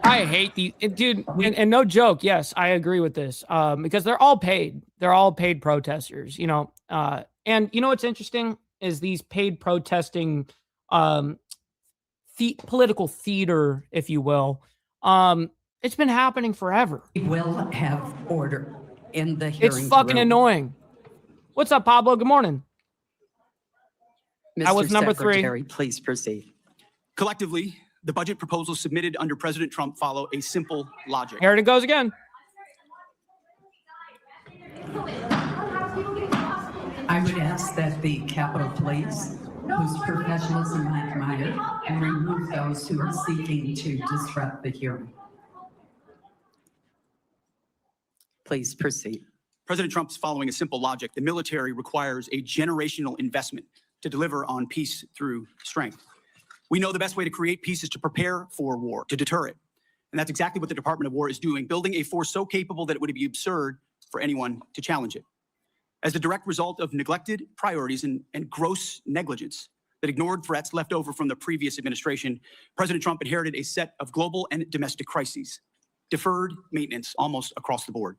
I hate the dude, and no joke. Yes, I agree with this because they're all paid. They're all paid protesters, you know. And you know what's interesting is these paid protesting political theater, if you will. It's been happening forever. We will have order in the hearing It's fucking room. annoying. What's up, Pablo? Good morning. Mr. I was number 3. Secretary, please proceed. Collectively, the budget proposals submitted under President Trump follow a simple logic. Here it goes again. I would ask that the Capitol Police, whose professionalism I admire, and remove those who are seeking to disrupt the hearing. Please proceed. President Trump's following a simple logic. The military requires a generational investment to deliver on peace through strength. We know the best way to create peace is to prepare for war, to deter it. And that's exactly what the Department of War is doing, building a force so capable that it would be absurd for anyone to challenge it. As the direct result of neglected priorities and gross negligence that ignored threats left over from the previous administration, President Trump inherited a set of global and domestic crises, deferred maintenance almost across the board.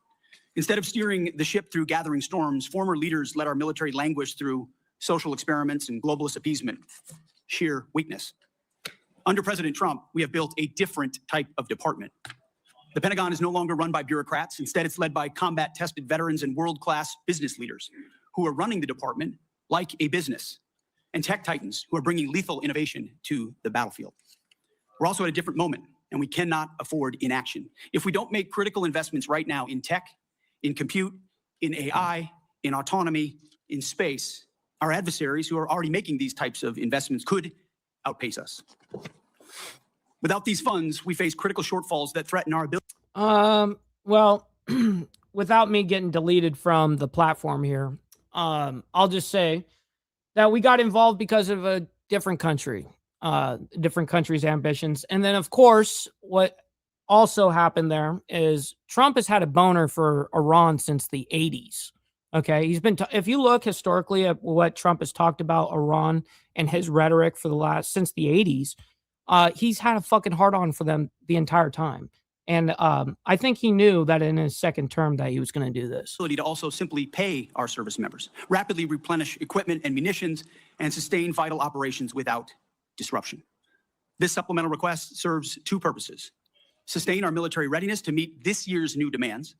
Instead of steering the ship through gathering storms, former leaders let our military languish through social experiments and globalist appeasement. Sheer weakness. Under President Trump, we have built a different type of department. The Pentagon is no longer run by bureaucrats. Instead, it's led by combat-tested veterans and world-class business leaders who are running the department like a business, and tech titans who are bringing lethal innovation to the battlefield. We're also at a different moment, and we cannot afford inaction. If we don't make critical investments right now in tech, in compute, in AI, in autonomy, in space, our adversaries who are already making these types of investments could outpace us. Without these funds, we face critical shortfalls that threaten our ability. Well, without me getting deleted from the platform here, I'll just say that we got involved because of a different country, different country's ambitions. And then, of course, what also happened there is Trump has had a boner for Iran since the 80s. Okay, he's been, if you look historically at what Trump has talked about Iran and his rhetoric for since the 80s, he's had a fucking hard on for them the entire time. And I think he knew that in his second term that he was going to do this. To also simply pay our service members, rapidly replenish equipment and munitions, and sustain vital operations without disruption. This supplemental request serves 2 purposes: sustain our military readiness to meet this year's new demands,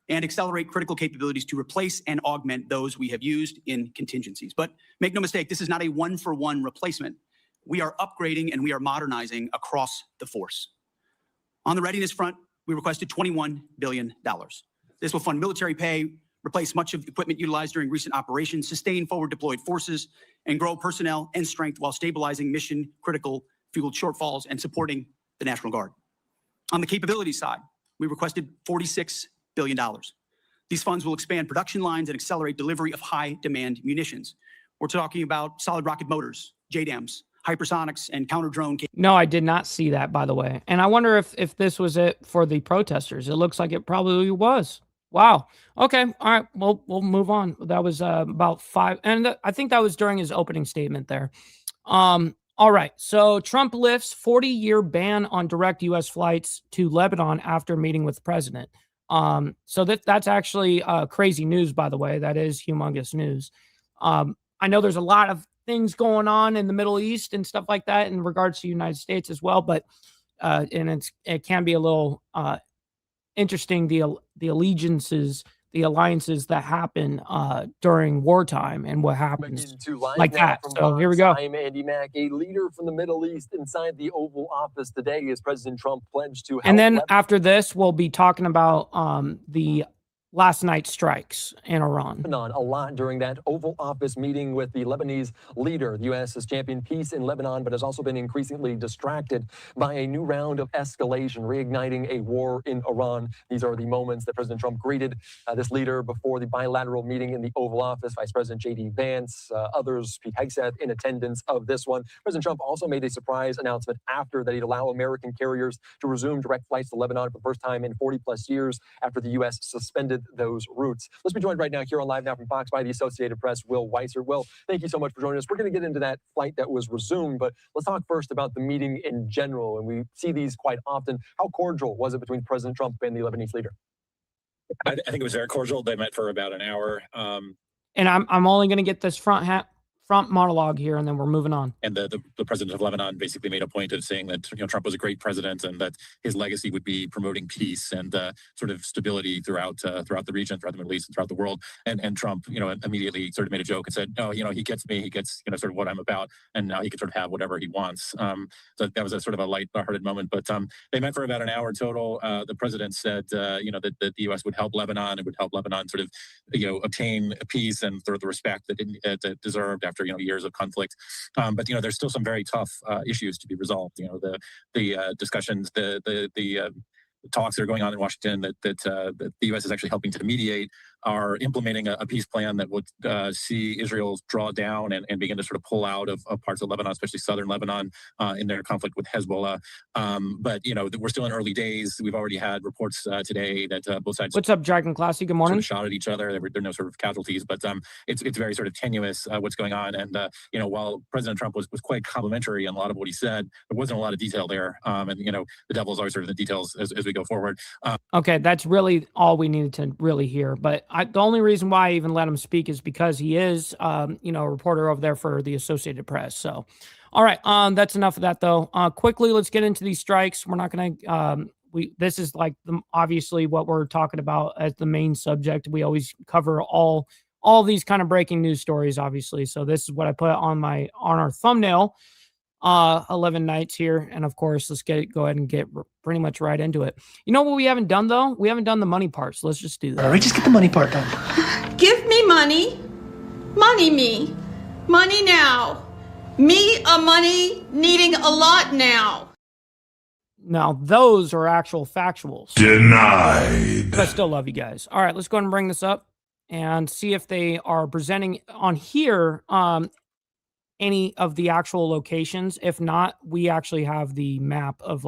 and accelerate critical capabilities to replace and augment those we have used in contingencies. But make no mistake, this is not a one-for-one replacement. We are upgrading and we are modernizing across the force. On the readiness front, we requested $21 billion. This will fund military pay, replace much of the equipment utilized during recent operations, sustain forward deployed forces, and grow personnel and strength while stabilizing mission-critical fueled shortfalls and supporting the National Guard. On the capability side, we requested $46 billion. These funds will expand production lines and accelerate delivery of high-demand munitions. We're talking about solid rocket motors, JDAMs, hypersonics, and counter-drone. No, I did not see that, by the way. And I wonder if this was it for the protesters. It looks like it probably was. Wow. Okay. All right. Well, we'll move on. That was about 5. And I think that was during his opening statement there. All right. So Trump lifts 40-year ban on direct U.S. flights to Lebanon after meeting with the president. So that's actually crazy news, by the way. That is humongous news. I know there's a lot of things going on in the Middle East and stuff like that in regards to the United States as well, but and it can be a little interesting, the allegiances the alliances that happen during wartime and what happens like that. So here we go. I'm Andy Mack, a leader from the Middle East inside the Oval Office today as President Trump pledged to help. And then after this, we'll be talking about the last night's strikes in Iran. A lot during that Oval Office meeting with the Lebanese leader. The U.S. has championed peace in Lebanon, but has also been increasingly distracted by a new round of escalation, reigniting a war in Iran. These are the moments that President Trump greeted this leader before the bilateral meeting in the Oval Office. Vice President J.D. Vance, others, Pete Hegseth, in attendance of this one. President Trump also made a surprise announcement after that he'd allow American carriers to resume direct flights to Lebanon for the first time in 40-plus years after the U.S. suspended those routes. Let's be joined right now here on Live Now from Fox by the Associated Press, Will Weiser. Will, thank you so much for joining us. We're going to get into that flight that was resumed, but let's talk first about the meeting in general. And we see these quite often. How cordial was it between President Trump and the Lebanese leader? I think it was very cordial. They met for about an hour. And I'm only going to get this front monologue here, and then we're moving on. And the president of Lebanon basically made a point of saying that Trump was a great president and that his legacy would be promoting peace and sort of stability throughout the region, throughout the Middle East, and throughout the world. And Trump, immediately sort of made a joke and said, "No, he gets me. He gets sort of what I'm about, and now he can sort of have whatever he wants." So that was a sort of a light-hearted moment. But they met for about an hour total. The president said, that the U.S. would help Lebanon and would help Lebanon sort of, obtain peace and sort of the respect that it deserved after years of conflict, but there's still some very tough issues to be resolved. The discussions, the talks that are going on in Washington that the U.S. is actually helping to mediate are implementing a peace plan that would see Israel draw down and begin to sort of pull out of parts of Lebanon, especially southern Lebanon, in their conflict with Hezbollah. But we're still in early days. We've already had reports today that both sides. What's up, Dragon Classy? Good morning. Sort of shot at each other. There are no sort of casualties, but it's very sort of tenuous what's going on. And while President Trump was quite complimentary on a lot of what he said, there wasn't a lot of detail there. And the devil's always sort of the details as we go forward. Okay, that's really all we needed to really hear. But the only reason why I even let him speak is because he is, a reporter over there for the Associated Press. So, all right, that's enough of that, though. Quickly, let's get into these strikes. We're not going to. This is like obviously what we're talking about as the main subject. We always cover all these kind of breaking news stories, obviously. So this is what I put on our thumbnail. 11 nights here, and of course let's go ahead and get pretty much right into it. You know what we haven't done, though? We haven't done the money part, so let's just do that. All right, just get the money part done. Give me money me now, me a money needing a lot now. Now those are actual factuals. Denied. But I still love you guys. All right, let's go ahead and bring this up and see if they are presenting on here any of the actual locations. If not, we actually have the map of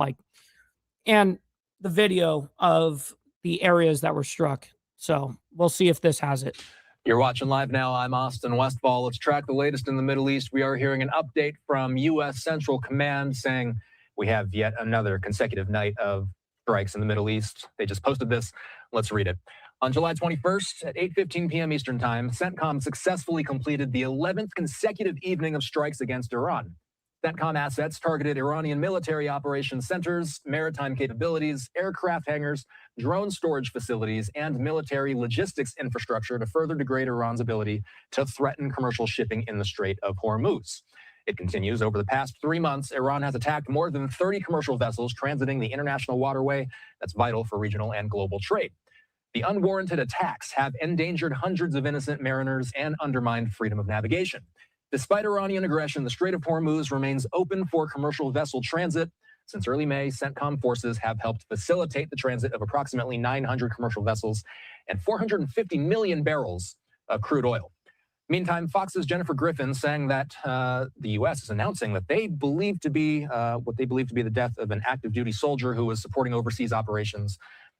and the video of the areas that were struck. So we'll see if this has it. You're watching Live Now. I'm Austin Westfall. Let's track the latest in the Middle East. We are hearing an update from U.S. Central Command saying we have yet another consecutive night of strikes in the Middle East. They just posted this. Let's read it. On July 21st at 8:15 p.m. Eastern Time, CENTCOM successfully completed the 11th consecutive evening of strikes against Iran. CENTCOM assets targeted Iranian military operations centers, maritime capabilities, aircraft hangars, drone storage facilities, and military logistics infrastructure to further degrade Iran's ability to threaten commercial shipping in the Strait of Hormuz. It continues. Over the past 3 months, Iran has attacked more than 30 commercial vessels transiting the international waterway that's vital for regional and global trade. The unwarranted attacks have endangered hundreds of innocent mariners and undermined freedom of navigation. Despite Iranian aggression, the Strait of Hormuz remains open for commercial vessel transit. Since early May, CENTCOM forces have helped facilitate the transit of approximately 900 commercial vessels and 450 million barrels of crude oil. Meantime, Fox's Jennifer Griffin saying that the U.S. is announcing that they believe to be what they believe to be the death of an active duty soldier who was supporting overseas operations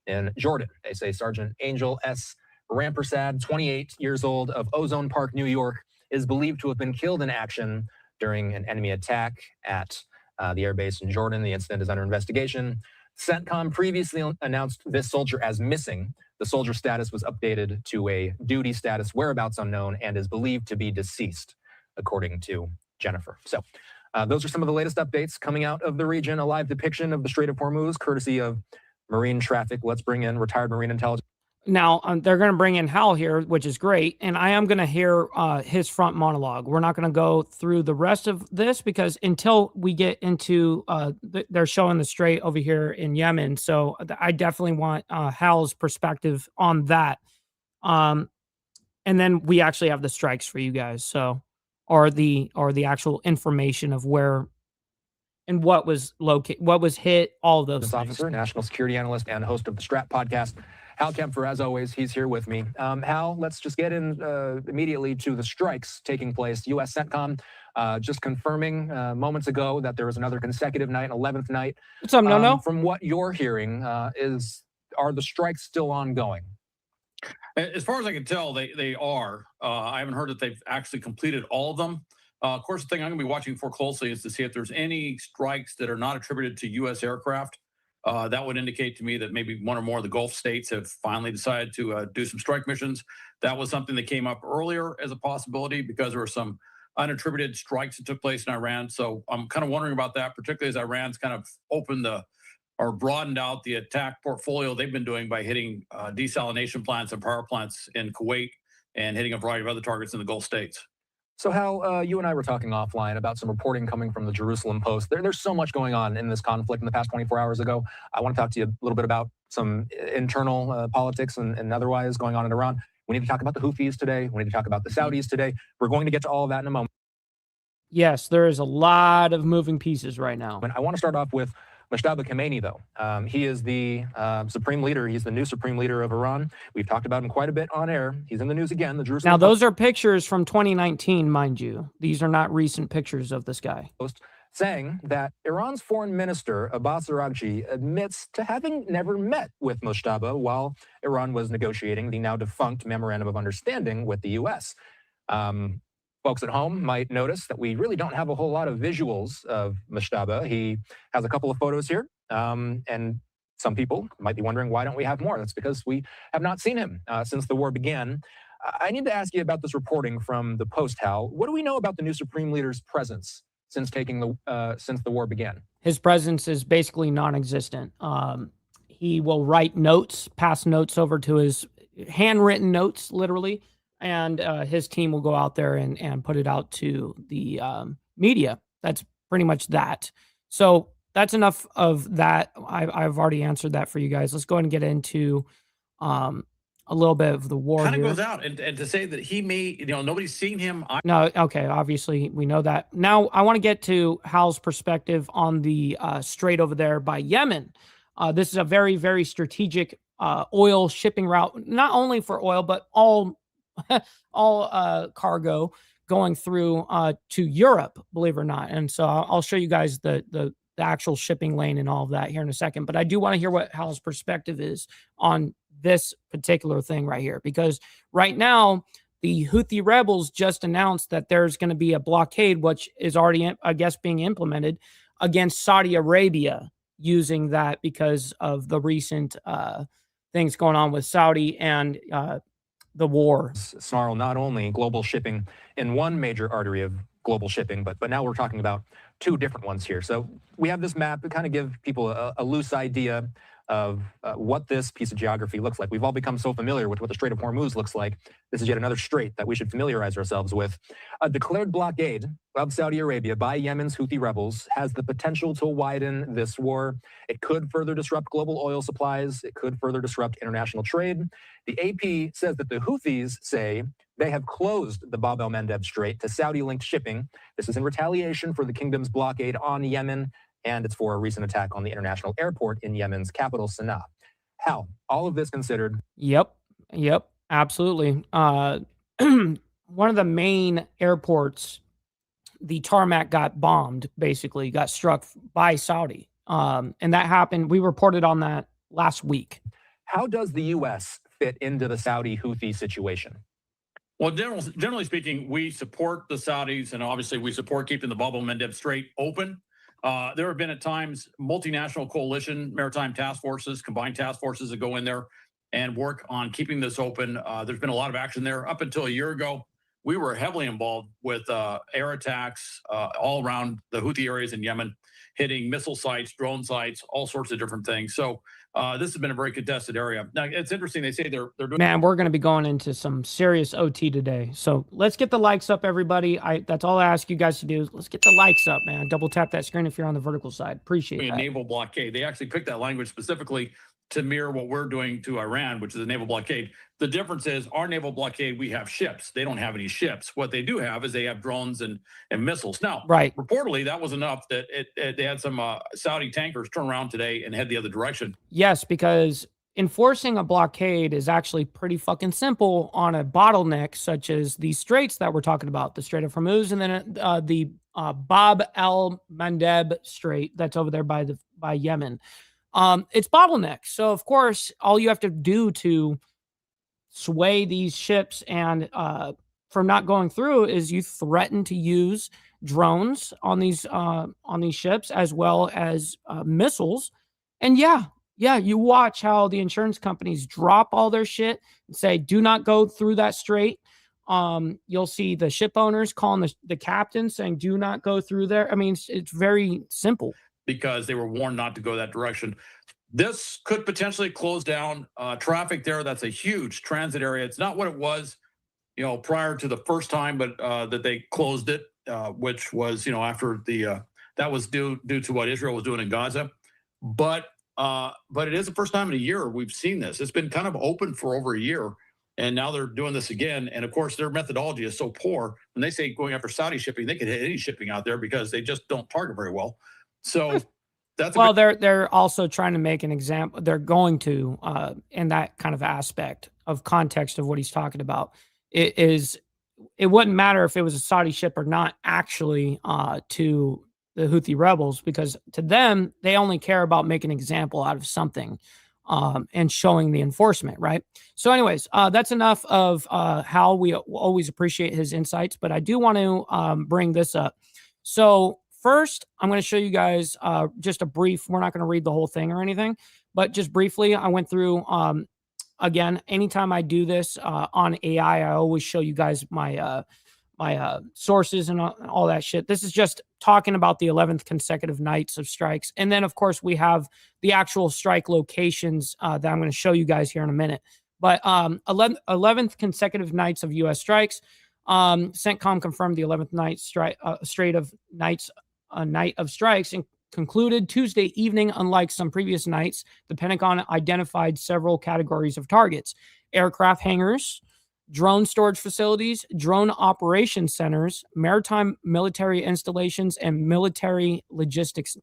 in Jordan. They say Sergeant Angel S. Rampersad, 28 years old, of Ozone Park, New York, is believed to have been killed in action during an enemy attack at the airbase in Jordan. The incident is under investigation. CENTCOM previously announced this soldier as missing. The soldier's status was updated to a duty status, whereabouts unknown, and is believed to be deceased, according to Jennifer. So those are some of the latest updates coming out of the region. A live depiction of the Strait of Hormuz, courtesy of Marine Traffic. Let's bring in retired Marine intelligence. Now, they're going to bring in Hal here, which is great. And I am going to hear his front monologue. We're not going to go through the rest of this because until we get into, they're showing the strait over here in Yemen. So I definitely want Hal's perspective on that. And then we actually have the strikes for you guys. So, or the actual information of where and what was located, what was hit, all of those things. Officer, national security analyst, and host of the Strat podcast. Hal Kempfer, as always, he's here with me. Hal, let's just get in immediately to the strikes taking place. U.S. CENTCOM just confirming moments ago that there was another consecutive night, 11th night. What's up, No? From what you're hearing, are the strikes still ongoing? As far as I can tell, they are. I haven't heard that they've actually completed all of them. Of course, the thing I'm going to be watching for closely is to see if there's any strikes that are not attributed to U.S. aircraft. That would indicate to me that maybe one or more of the Gulf states have finally decided to do some strike missions. That was something that came up earlier as a possibility because there were some unattributed strikes that took place in Iran. So I'm kind of wondering about that, particularly as Iran's kind of opened or broadened out the attack portfolio they've been doing by hitting desalination plants and power plants in Kuwait and hitting a variety of other targets in the Gulf states. So, Hal, you and I were talking offline about some reporting coming from the Jerusalem Post. There's so much going on in this conflict in the past 24 hours ago. I want to talk to you a little bit about some internal politics and otherwise going on in Iran. We need to talk about the Houthis today. We need to talk about the Saudis today. We're going to get to all of that in a moment. Yes, there is a lot of moving pieces right now. And I want to start off with Mojtaba Khomeini, though. He is the supreme leader. He's the new supreme leader of Iran. We've talked about him quite a bit on air. He's in the news again. The Jerusalem Now, those are pictures from 2019, mind you. These are not recent pictures of this guy. Post saying that Iran's foreign minister, Abbas Araghchi, admits to having never met with Mojtaba while Iran was negotiating the now defunct Memorandum of Understanding with the U.S. Folks at home might notice that we really don't have a whole lot of visuals of Mojtaba. He has a couple of photos here, and some people might be wondering, why don't we have more? That's because we have not seen him since the war began. I need to ask you about this reporting from the Post, Hal. What do we know about the new Supreme Leader's presence since the war began? His presence is basically non-existent. He will write notes, pass notes over to his handwritten notes, literally, and his team will go out there and put it out to the media. That's pretty much that. So that's enough of that. I've already answered that for you guys. Let's go ahead and get into a little bit of the war. Kind of goes out and to say that he may, nobody's seen him. No, okay, obviously we know that. Now I want to get to Hal's perspective on the strait over there by Yemen. This is a very, very strategic oil shipping route, not only for oil, but all cargo going through to Europe, believe it or not. And so I'll show you guys the actual shipping lane and all of that here in a second. But I do want to hear what Hal's perspective is on this particular thing right here, because right now the Houthi rebels just announced that there's going to be a blockade, which is already, I guess, being implemented against Saudi Arabia, using that because of the recent things going on with Saudi and the war. Snarl not only global shipping in one major artery of global shipping, but now we're talking about two different ones here. So we have this map to kind of give people a loose idea of what this piece of geography looks like. We've all become so familiar with what the Strait of Hormuz looks like. This is yet another strait that we should familiarize ourselves with. A declared blockade of Saudi Arabia by Yemen's Houthi rebels has the potential to widen this war. It could further disrupt global oil supplies. It could further disrupt international trade. The AP says that the Houthis say they have closed the Bab el-Mandeb Strait to Saudi-linked shipping. This is in retaliation for the kingdom's blockade on Yemen, and it's for a recent attack on the international airport in Yemen's capital, Sana'a. Hal, all of this considered. Yep, absolutely. One of the main airports, the tarmac got bombed, basically got struck by Saudi. And that happened. We reported on that last week. How does the U.S. fit into the Saudi Houthi situation? Well, generally speaking, we support the Saudis, and obviously we support keeping the Bab el-Mandeb Strait open. There have been at times multinational coalition, maritime task forces, combined task forces that go in there and work on keeping this open. There's been a lot of action there. Up until a year ago, we were heavily involved with air attacks all around the Houthi areas in Yemen, hitting missile sites, drone sites, all sorts of different things. So This has been a very contested area. Now, it's interesting. They say they're doing. Man, we're going to be going into some serious OT today. So let's get the likes up, everybody. That's all I ask you guys to do. Let's get the likes up, man. Double tap that screen if you're on the vertical side. Appreciate A that. naval blockade. They actually picked that language specifically to mirror what we're doing to Iran, which is a naval blockade. The difference is our naval blockade, we have ships. They don't have any ships. What they do have is they have drones and missiles. Now, right. Reportedly, that was enough that they had some Saudi tankers turn around today and head the other direction. Yes, because enforcing a blockade is actually pretty fucking simple on a bottleneck such as these straits that we're talking about, the Strait of Hormuz, and then the Bab el-Mandeb Strait that's over there by Yemen. It's bottlenecks. So of course, all you have to do to sway these ships and from not going through is you threaten to use drones on these ships as well as missiles. And yeah, you watch how the insurance companies drop all their shit and say, do not go through that strait. You'll see the ship owners calling the captain saying, do not go through there. I mean, it's very simple. Because they were warned not to go that direction. This could potentially close down traffic there. That's a huge transit area. It's not what it was, prior to the first time, but that they closed it, which was, after that was due to what Israel was doing in Gaza. But it is the first time in a year we've seen this. It's been kind of open for over a year, and now they're doing this again. And of course, their methodology is so poor. When they say going after Saudi shipping, they could hit any shipping out there because they just don't target very well. So that's they're also trying to make an example. They're going to in that kind of aspect of context of what he's talking about. It wouldn't matter if it was a Saudi ship or not actually to the Houthi rebels, because to them they only care about making an example out of something and showing the enforcement, right? So anyways, that's enough of how we always appreciate his insights, but I do want to bring this up. So first, I'm going to show you guys just a brief. We're not going to read the whole thing or anything, but just briefly, I went through, again, anytime I do this on AI, I always show you guys my sources and all that shit. This is just talking about the 11th consecutive nights of strikes. And then, of course, we have the actual strike locations that I'm going to show you guys here in a minute. But 11th consecutive nights of U.S. strikes. CENTCOM confirmed the 11th night of strikes and concluded Tuesday evening. Unlike some previous nights, the Pentagon identified several categories of targets: aircraft hangars, drone storage facilities, drone operation centers, maritime military installations, and military logistics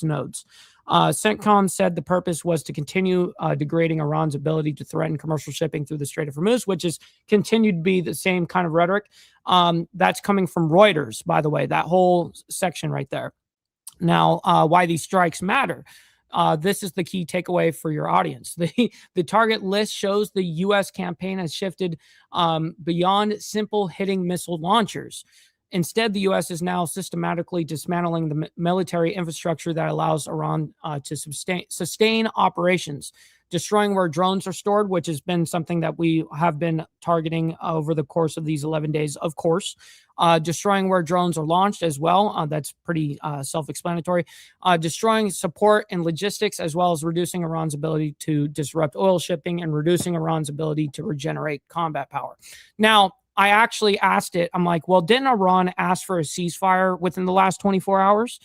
nodes. CENTCOM said the purpose was to continue degrading Iran's ability to threaten commercial shipping through the Strait of Hormuz, which has continued to be the same kind of rhetoric. That's coming from Reuters, by the way, that whole section right there. Now, why these strikes matter. This is the key takeaway for your audience. The target list shows the U.S. campaign has shifted beyond simple hitting missile launchers. Instead, the U.S. is now systematically dismantling the military infrastructure that allows Iran to sustain operations, destroying where drones are stored, which has been something that we have been targeting over the course of these 11 days, of course. Destroying where drones are launched as well. That's pretty self-explanatory. Destroying support and logistics, as well as reducing Iran's ability to disrupt oil shipping and reducing Iran's ability to regenerate combat power. Now, I actually asked it. I'm like, well, didn't Iran ask for a ceasefire within the last 24 hours?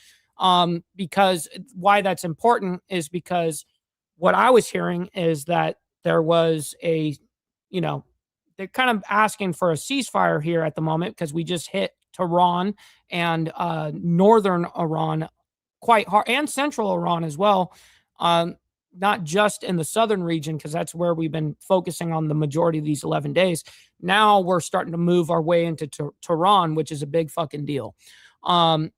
Because why that's important is because what I was hearing is that there was they're kind of asking for a ceasefire here at the moment because we just hit Tehran and northern Iran quite hard, and central Iran as well. Not just in the southern region, because that's where we've been focusing on the majority of these 11 days. Now we're starting to move our way into Tehran, which is a big fucking deal. And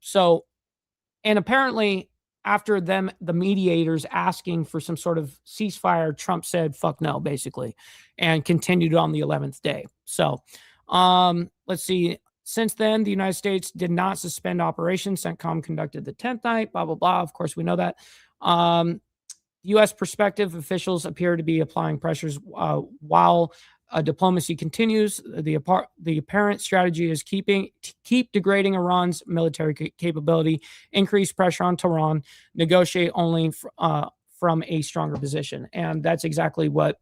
apparently after the mediators asking for some sort of ceasefire, Trump said, fuck no, basically, and continued on the 11th day. So let's see. Since then, the United States did not suspend operations. CENTCOM conducted the 10th night, blah, blah, blah. Of course, we know that. U.S. perspective, officials appear to be applying pressures while diplomacy continues. The apparent strategy is keep degrading Iran's military capability, increase pressure on Tehran, negotiate only from a stronger position. And that's exactly what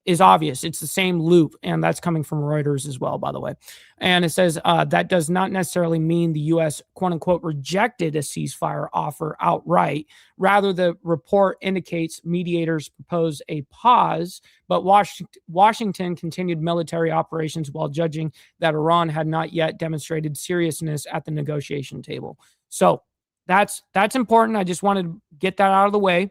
is obvious. It's the same loop, and that's coming from Reuters as well, by the way. And it says that does not necessarily mean the U.S., quote unquote, rejected a ceasefire offer outright. Rather, the report indicates mediators proposed a pause, but Washington continued military operations while judging that Iran had not yet demonstrated seriousness at the negotiation table. So that's important. I just wanted to get that out of the way.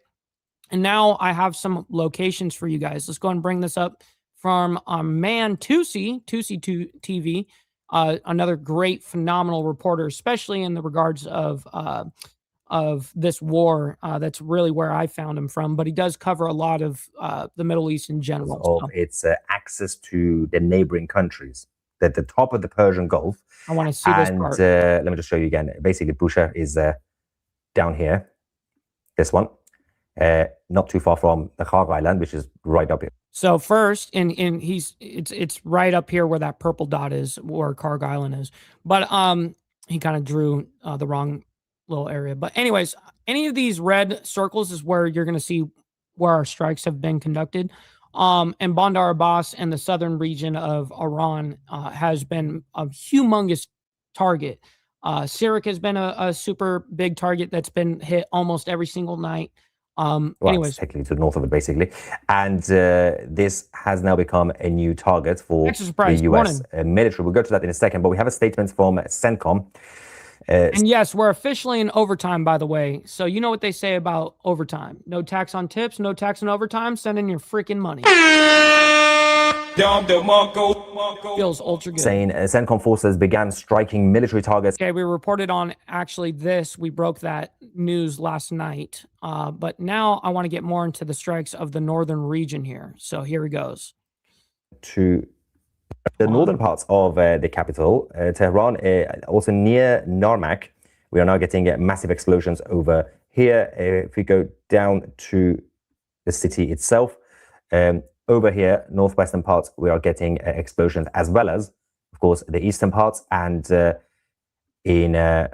And now I have some locations for you guys. Let's go and bring this up from man Tusi TV, another great, phenomenal reporter, especially in the regards of this war. That's really where I found him from. But he does cover a lot of the Middle East in general. Of its access to the neighboring countries. At the top of the Persian Gulf. I want to see this part. Let me just show you again. Basically, Bushehr is down here. This one. Not too far from the Kharg Island, which is right up here. So first, it's right up here where that purple dot is, where Kharg Island is. But he kind of drew the wrong little area. But anyways, any of these red circles is where you're going to see where our strikes have been conducted. And Bandar Abbas and the southern region of Iran has been a humongous target. Sirak has been a super big target that's been hit almost every single night. Anyways, technically to the north of it, basically, and this has now become a new target for the U.S. Military. We'll go to that in a second, but we have a statement from CENTCOM. And yes, we're officially in overtime, by the way. So you know what they say about overtime: no tax on tips, no tax on overtime. Send in your freaking money. Feels ultra good. Saying CENTCOM forces began striking military targets. Okay, we reported on actually this. We broke that news last night. But now I want to get more into the strikes of the northern region here. So here he goes. To the northern parts of the capital, Tehran, also near Narmak, we are now getting massive explosions over here. If we go down to the city itself, over here, northwestern parts, we are getting explosions, as well as, of course, the eastern parts. And in well,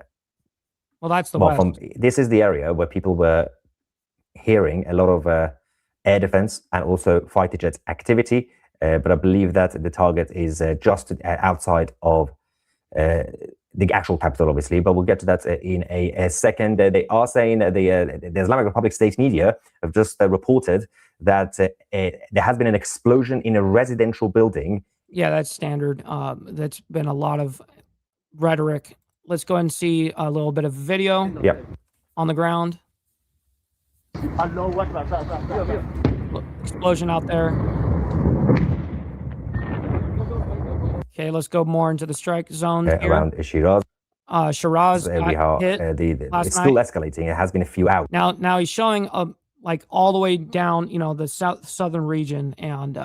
that's the west. This is the area where people were hearing a lot of air defense and also fighter jets activity. But I believe that the target is just outside of the actual capital, obviously. But we'll get to that in a second. They are saying the Islamic Republic state media have just reported that there has been an explosion in a residential building. Yeah, that's standard. That's been a lot of rhetoric. Let's go ahead and see a little bit of video on the ground. Explosion out there. Okay, let's go more into the strike zone around Shiraz. Shiraz it's still escalating. It has been a few hours. Now he's showing like all the way down, the southern region, and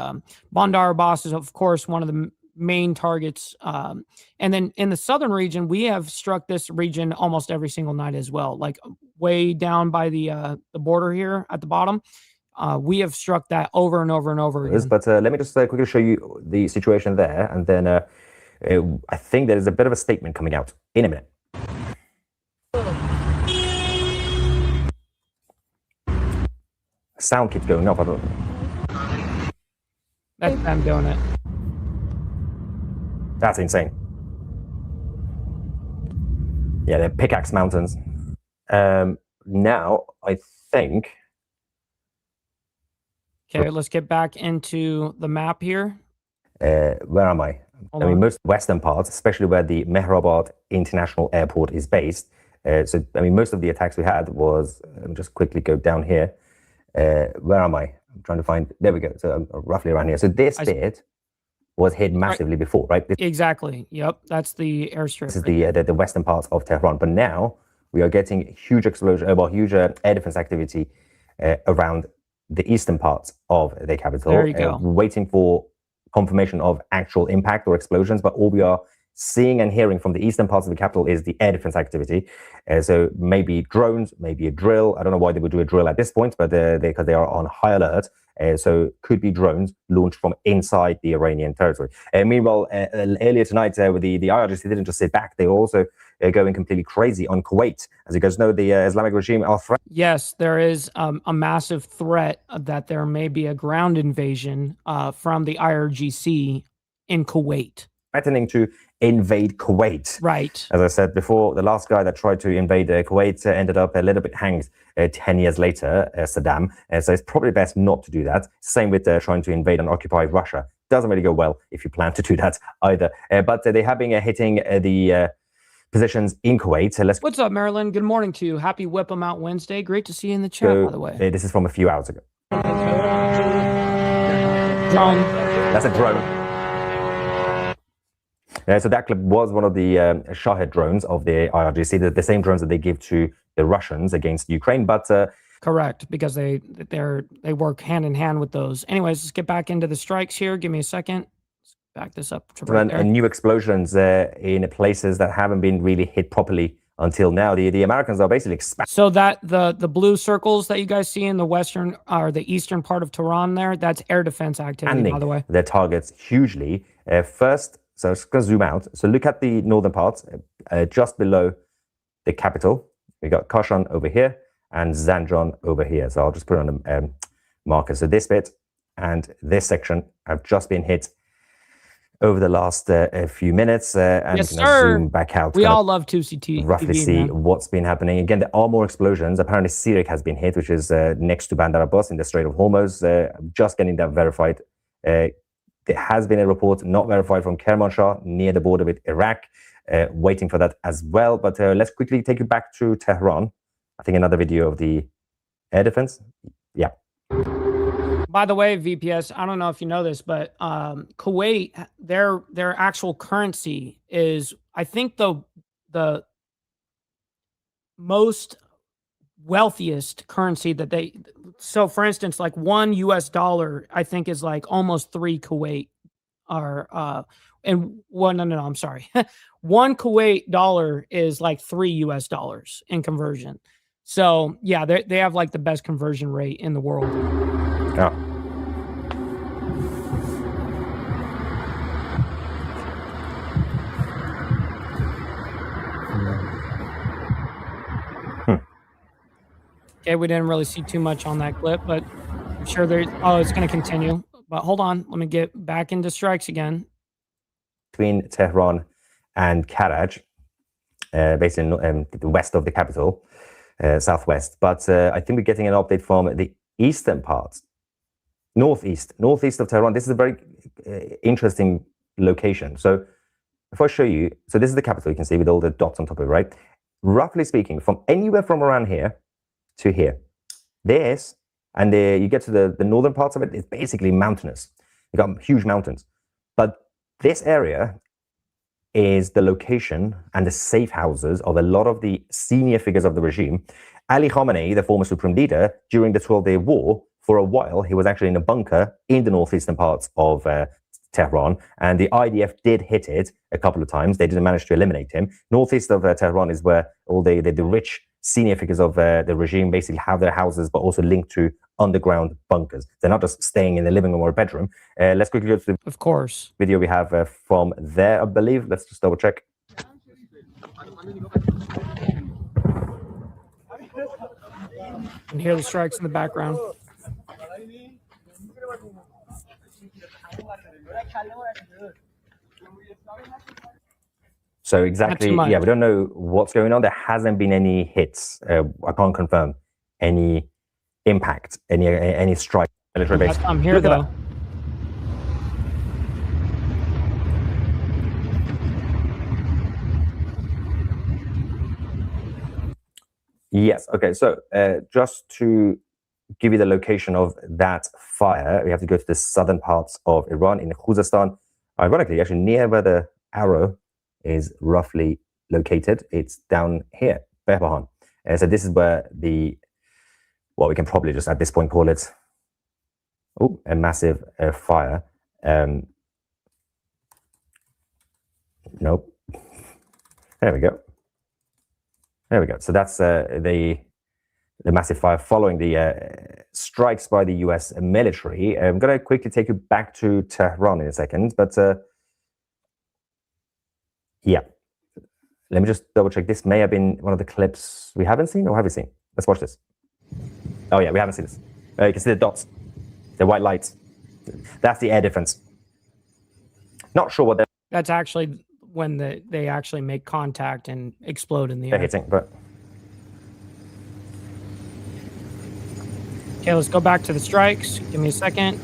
Bandar Abbas is of course one of the main targets. And then in the southern region, we have struck this region almost every single night as well. Like way down by the border here at the bottom, we have struck that over and over and over again. But let me just quickly show you the situation there, and then I think there is a bit of a statement coming out in a minute. Sound keeps going up. I don't know. That's them doing it. That's insane. Yeah, they're Pickaxe Mountains. Now, I think... Okay, let's get back into the map here. Where am I? Most western parts, especially where the Mehrabad International Airport is based. Most of the attacks we had was... Let me just quickly go down here. Where am I? I'm trying to find... There we go. So roughly around here. So this bit was hit massively before, right? Exactly. Yep. That's the airstrip. This is the western parts of Tehran. But now we are getting huge explosion, huge air defense activity around the eastern parts of the capital. There you go. Waiting for confirmation of actual impact or explosions. But all we are seeing and hearing from the eastern parts of the capital is the air defense activity. So maybe drones, maybe a drill. I don't know why they would do a drill at this point, but because they are on high alert. So could be drones launched from inside the Iranian territory. Meanwhile, earlier tonight, with the IRGC didn't just sit back; they were also going completely crazy on Kuwait. As you guys know, the Islamic regime are threatening. Yes, there is a massive threat that there may be a ground invasion from the IRGC in Kuwait. Threatening to invade Kuwait. Right. As I said before, the last guy that tried to invade Kuwait ended up a little bit hanged 10 years later, Saddam. So it's probably best not to do that. Same with trying to invade and occupy Russia. Doesn't really go well if you plan to do that either. But they have been hitting the positions in Kuwait. What's up, Marilyn? Good morning to you. Happy Whip 'em Out Wednesday. Great to see you in the chat, by the way. This is from a few hours ago. Drone. That's a drone. So that clip was one of the Shahed drones of the IRGC, the same drones that they give to the Russians against Ukraine, but correct, because they work hand in hand with those. Anyways, let's get back into the strikes here. Give me a second. Let's back this up to right there. And new explosions in places that haven't been really hit properly until now. The Americans are basically expanding. So that the blue circles that you guys see in the western or the eastern part of Tehran there, that's air defense activity, by the way. Their targets hugely. First, so I'm just going to zoom out. So look at the northern parts, just below the capital. We got Kashan over here and Zanjan over here. So I'll just put it on the marker. So this bit and this section have just been hit over the last few minutes. And yes, you can zoom back out. We all love 2CT. Roughly see what's been happening. Again, there are more explosions. Apparently, Sirik has been hit, which is next to Bandar Abbas in the Strait of Hormuz. Just getting that verified. There has been a report not verified from Kermanshah near the border with Iraq. Waiting for that as well. But let's quickly take you back to Tehran. I think another video of the air defense. Yeah. By the way, VPS, I don't know if you know this, but Kuwait, their actual currency is, I think, the most wealthiest currency that they. So, for instance, like $1 US, I think, is like almost 3 Kuwait, or and one. No, I'm sorry. $1 Kuwait dollar is like $3 US in conversion. So yeah, they have like the best conversion rate in the world. Yeah. Okay, we didn't really see too much on that clip, but I'm sure there's. Oh, it's going to continue. But hold on, let me get back into strikes again. Between Tehran and Karaj, based in the west of the capital, southwest. But I think we're getting an update from the eastern parts, northeast of Tehran. This is a very interesting location. So if I show you, so this is the capital, you can see with all the dots on top of it, right? Roughly speaking, from anywhere from around here to here, this, and you get to the northern parts of it, it's basically mountainous. You've got huge mountains. But this area is the location and the safe houses of a lot of the senior figures of the regime. Ali Khamenei, the former supreme leader, during the 12-day war, for a while, he was actually in a bunker in the northeastern parts of Tehran, and the IDF did hit it a couple of times. They didn't manage to eliminate him. Northeast of Tehran is where all the rich senior figures of the regime basically have their houses, but also linked to underground bunkers. They're not just staying in the living room or a bedroom. Let's quickly go to the video we have from there, I believe. Let's just double check. And hear the strikes in the background. So exactly, yeah, we don't know what's going on. There hasn't been any hits. I can't confirm any impact, any strike, military base. I'm here though. Yes. Okay. So just to give you the location of that fire, we have to go to the southern parts of Iran in Khuzestan. Ironically, actually near where the arrow is roughly located. It's down here, Behbahan. So this is where what we can probably just at this point call it a massive fire. Nope. There we go. There we go. So that's the massive fire following the strikes by the US military. I'm going to quickly take you back to Tehran in a second, but yeah. Let me just double check. This may have been one of the clips we haven't seen, or have we seen? Let's watch this. Oh yeah, we haven't seen this. You can see the dots, the white lights. That's the air defense. Not sure what they're... That's actually when they actually make contact and explode in the air. They're hitting, but... Okay, let's go back to the strikes. Give me a second.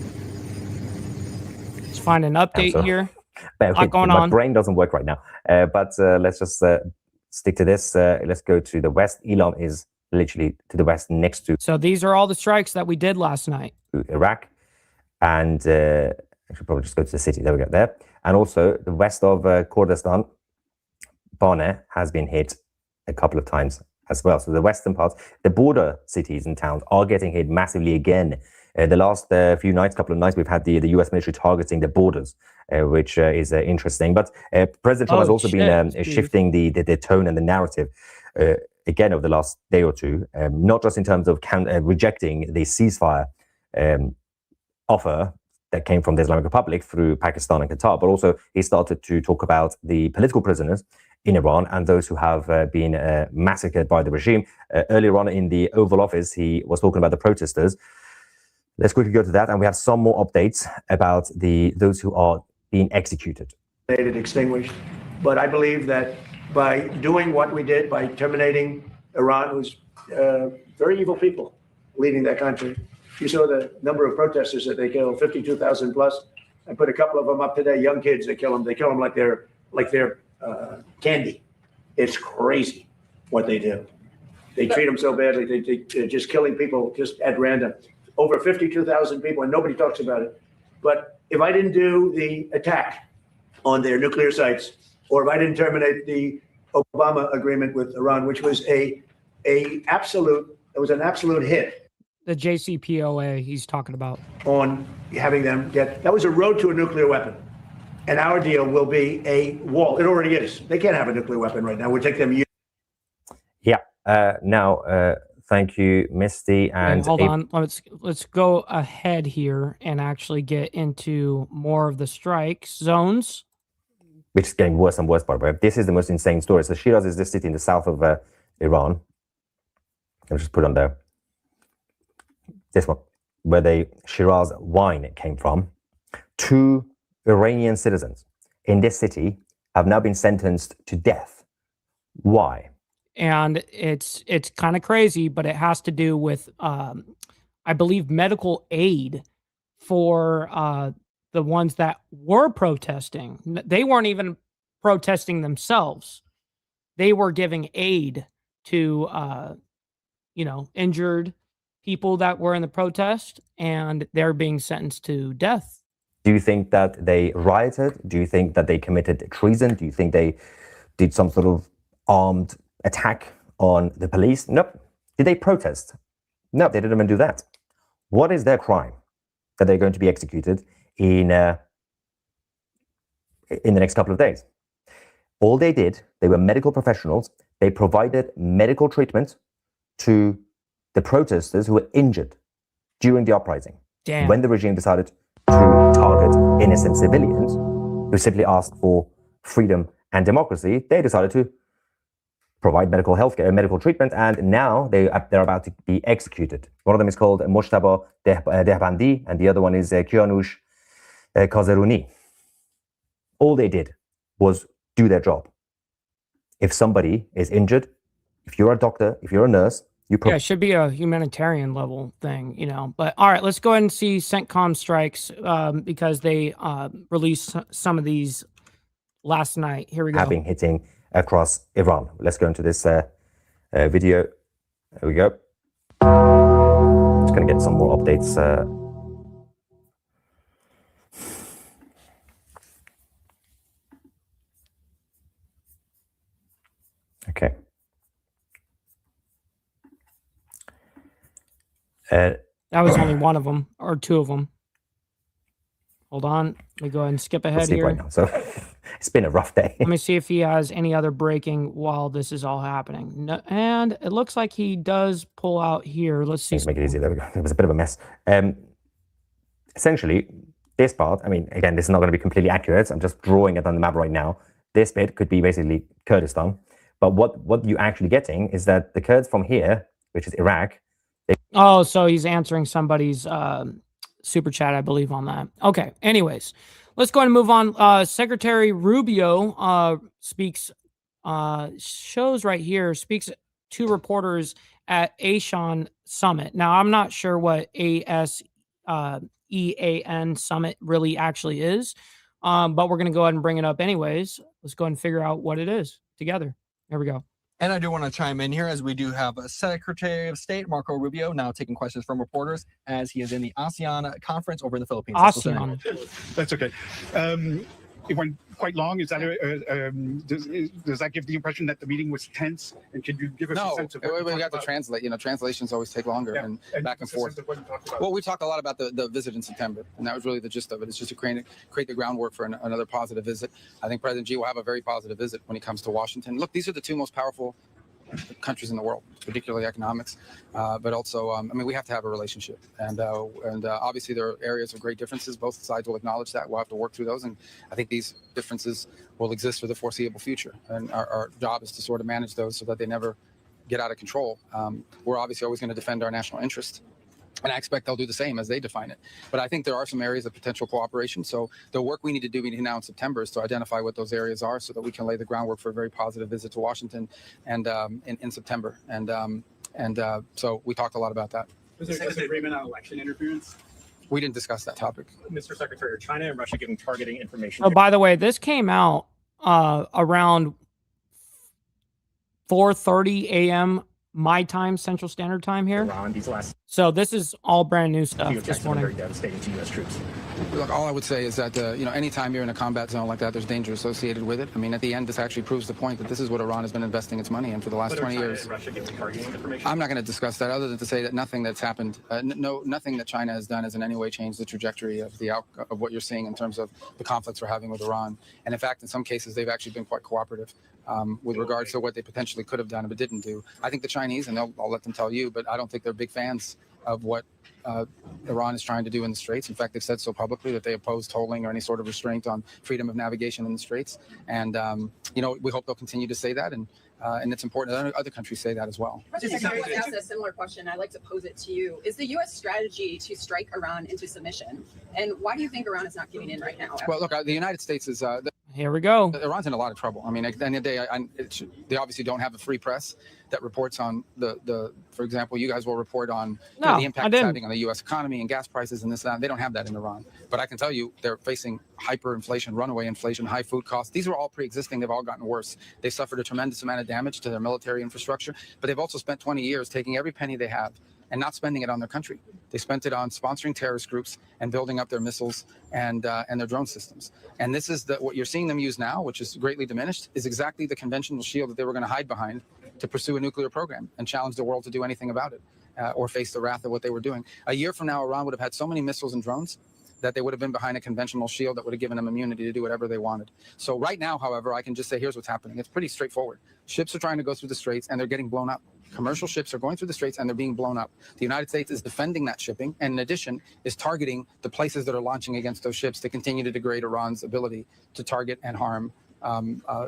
Let's find an update here. Okay, going my on. brain doesn't work right now, but let's just stick to this. Let's go to the west. Elam is literally to the west next to... So these are all the strikes that we did last night. Iraq, and I should probably just go to the city. There we go, there. And also the west of Kurdistan, Barne has been hit a couple of times as well. So the western parts, the border cities and towns are getting hit massively again. The last few nights, couple of nights, we've had the US military targeting the borders, which is interesting. But President Trump has also been shifting the tone and the narrative again over the last day or two, not just in terms of rejecting the ceasefire offer that came from the Islamic Republic through Pakistan and Qatar, but also he started to talk about the political prisoners in Iran and those who have been massacred by the regime. Earlier on in the Oval Office, he was talking about the protesters. Let's quickly go to that, and we have some more updates about those who are being executed. Extinguished, but I believe that by doing what we did, by terminating Iran, who's very evil people leading that country. You saw the number of protesters that they killed, 52,000 plus. I put a couple of them up today, young kids, they kill them. They kill them like they're candy. It's crazy what they do. They treat them so badly. They're just killing people just at random. Over 52,000 people, and nobody talks about it. But if I didn't do the attack on their nuclear sites, or if I didn't terminate the Obama agreement with Iran, which was an absolute hit. The JCPOA he's talking about. On having them that was a road to a nuclear weapon. And our deal will be a wall. It already is. They can't have a nuclear weapon right now. We'll take them years. Yeah. Now, thank you, Misty. And hold on. Let's go ahead here and actually get into more of the strike zones. Which is getting worse and worse, by the way. This is the most insane story. So Shiraz is this city in the south of Iran. I'll just put on there. This one, where the Shiraz wine came from. 2 Iranian citizens in this city have now been sentenced to death. Why? And it's kind of crazy, but it has to do with, I believe, medical aid for the ones that were protesting. They weren't even protesting themselves. They were giving aid to, injured people that were in the protest, and they're being sentenced to death. Do you think that they rioted? Do you think that they committed treason? Do you think they did some sort of armed attack on the police? Nope. Did they protest? No, they didn't even do that. What is their crime that they're going to be executed in the next couple of days? All they did, they were medical professionals. They provided medical treatment to the protesters who were injured during the uprising. Damn. When the regime decided to target innocent civilians who simply asked for freedom and democracy, they decided to provide medical health care, medical treatment, and now they're about to be executed. One of them is called Mojtaba Dehbandi, and the other one is Kianush Kazeruni. All they did was do their job. If somebody is injured, if you're a doctor, if you're a nurse, it should be a humanitarian level thing, But all right, let's go ahead and see CENTCOM strikes because they released some of these last night. Here we go. Having hitting across Iran. Let's go into this video. There we go. Just going to get some more updates. Okay. That was only one of them, or 2 of them. Hold on. Let me go ahead and skip ahead here. Right now. So it's been a rough day. Let me see if he has any other breaking while this is all happening. No, and it looks like he does pull out here. Let's see. Make it easy. There we go. It was a bit of a mess. Essentially, this part, I mean, again, this is not going to be completely accurate. I'm just drawing it on the map right now. This bit could be basically Kurdistan. But what you're actually getting is that the Kurds from here, which is Iraq. Oh, so he's answering somebody's super chat, I believe, on that. Okay. Anyways, let's go ahead and move on. Secretary Rubio speaks, shows right here, speaks to reporters at ASEAN Summit. Now, I'm not sure what ASEAN Summit really actually is, but we're going to go ahead and bring it up anyways. Let's go ahead and figure out what it is together. There we go. And I do want to chime in here as we do have a Secretary of State, Marco Rubio, now taking questions from reporters as he is in the ASEAN conference over in the Philippines. ASEAN. That's okay. It went quite long. Is that does that give the impression that the meeting was tense? And can you give us a sense of what we got to translate? You know, translations always take longer and back and forth. Well, we talked a lot about the visit in September, and that was really the gist of it. It's just to create the groundwork for another positive visit. I think President Xi will have a very positive visit when he comes to Washington. Look, these are the two most powerful countries in the world, particularly economics, but also, I mean, we have to have a relationship, and obviously there are areas of great differences. Both sides will acknowledge that. We'll have to work through those, and I think these differences will exist for the foreseeable future. And our job is to sort of manage those so that they never get out of control. We're obviously always going to defend our national interest. And I expect they'll do the same as they define it. But I think there are some areas of potential cooperation. So the work we need to do between now in September is to identify what those areas are so that we can lay the groundwork for a very positive visit to Washington and in September. And so we talked a lot about that. Was there disagreement on election interference? We didn't discuss that topic. Mr. Secretary, are China and Russia giving targeting information? Oh, by the way, this came out around 4:30 a.m. my time, Central Standard Time here. So this is all brand new stuff this morning. Very devastating to U.S. troops. Look, all I would say is that, anytime you're in a combat zone like that, there's danger associated with it. I mean, at the end, this actually proves the point that this is what Iran has been investing its money in for the last 20 years. And Russia giving targeting information? I'm not going to discuss that other than to say that nothing that's happened, nothing that China has done has in any way changed the trajectory of of what you're seeing in terms of the conflicts we're having with Iran. And in fact, in some cases, they've actually been quite cooperative with regards to what they potentially could have done but didn't do. I think the Chinese, and I'll let them tell you, but I don't think they're big fans of what Iran is trying to do in the Straits. In fact, they've said so publicly that they oppose tolling or any sort of restraint on freedom of navigation in the Straits. And, we hope they'll continue to say that. And it's important that other countries say that as well. President Trump asked a similar question. I'd like to pose it to you. Is the U.S. strategy to strike Iran into submission? And why do you think Iran is not giving in right now? Well, look, the United States is... Here we go. Iran's in a lot of trouble. I mean, at the end of the day, they obviously don't have a free press that reports on for example, you guys will report on the impact it's having on the U.S. economy and gas prices and this and that. They don't have that in Iran. But I can tell you they're facing hyperinflation, runaway inflation, high food costs. These are all pre-existing. They've all gotten worse. They've suffered a tremendous amount of damage to their military infrastructure, but they've also spent 20 years taking every penny they have and not spending it on their country. They spent it on sponsoring terrorist groups and building up their missiles and their drone systems. And this is what you're seeing them use now, which is greatly diminished, is exactly the conventional shield that they were going to hide behind to pursue a nuclear program and challenge the world to do anything about it or face the wrath of what they were doing. A year from now, Iran would have had so many missiles and drones that they would have been behind a conventional shield that would have given them immunity to do whatever they wanted. So right now, however, I can just say, here's what's happening. It's pretty straightforward. Ships are trying to go through the Straits and they're getting blown up. Commercial ships are going through the Straits and they're being blown up. The United States is defending that shipping and in addition is targeting the places that are launching against those ships to continue to degrade Iran's ability to target and harm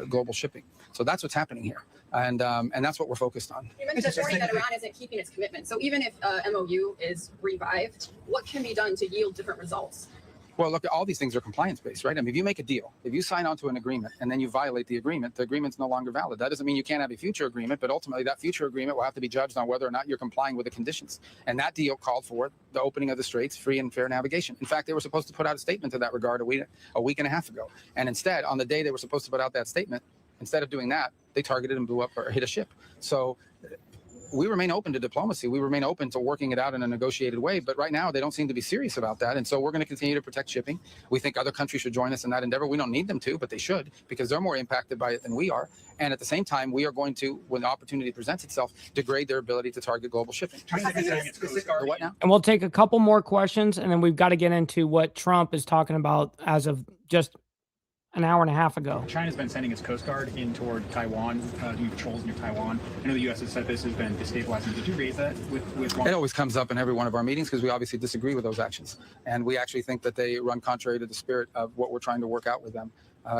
global shipping. So that's what's happening here. And that's what we're focused on. You mentioned this morning that Iran isn't keeping its commitment. So even if MOU is revived, what can be done to yield different results? Well, look, all these things are compliance-based, right? I mean, if you make a deal, if you sign on to an agreement and then you violate the agreement's no longer valid. That doesn't mean you can't have a future agreement, but ultimately that future agreement will have to be judged on whether or not you're complying with the conditions. And that deal called for the opening of the Straits, free and fair navigation. In fact, they were supposed to put out a statement to that regard a week and a half ago. And instead, on the day they were supposed to put out that statement, instead of doing that, they targeted and blew up or hit a ship. So we remain open to diplomacy. We remain open to working it out in a negotiated way. But right now, they don't seem to be serious about that. And so we're going to continue to protect shipping. We think other countries should join us in that endeavor. We don't need them to, but they should because they're more impacted by it than we are. And at the same time, we are going to, when the opportunity presents itself, degrade their ability to target global shipping. What now? And we'll take a couple more questions, and then we've got to get into what Trump is talking about as of just an hour and a half ago. China's been sending its Coast Guard in toward Taiwan, doing patrols near Taiwan. I know the U.S. has said this has been destabilizing. Did you raise that with It always comes up in every one of our meetings because we obviously disagree with those actions. And we actually think that they run contrary to the spirit of what we're trying to work out with them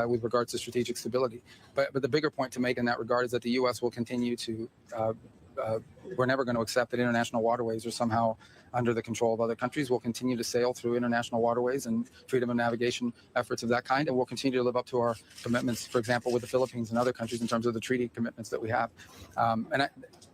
with regards to strategic stability. But the bigger point to make in that regard is that the U.S. will continue to we're never going to accept that international waterways are somehow under the control of other countries. We'll continue to sail through international waterways and freedom of navigation efforts of that kind, and we'll continue to live up to our commitments, for example, with the Philippines and other countries in terms of the treaty commitments that we have.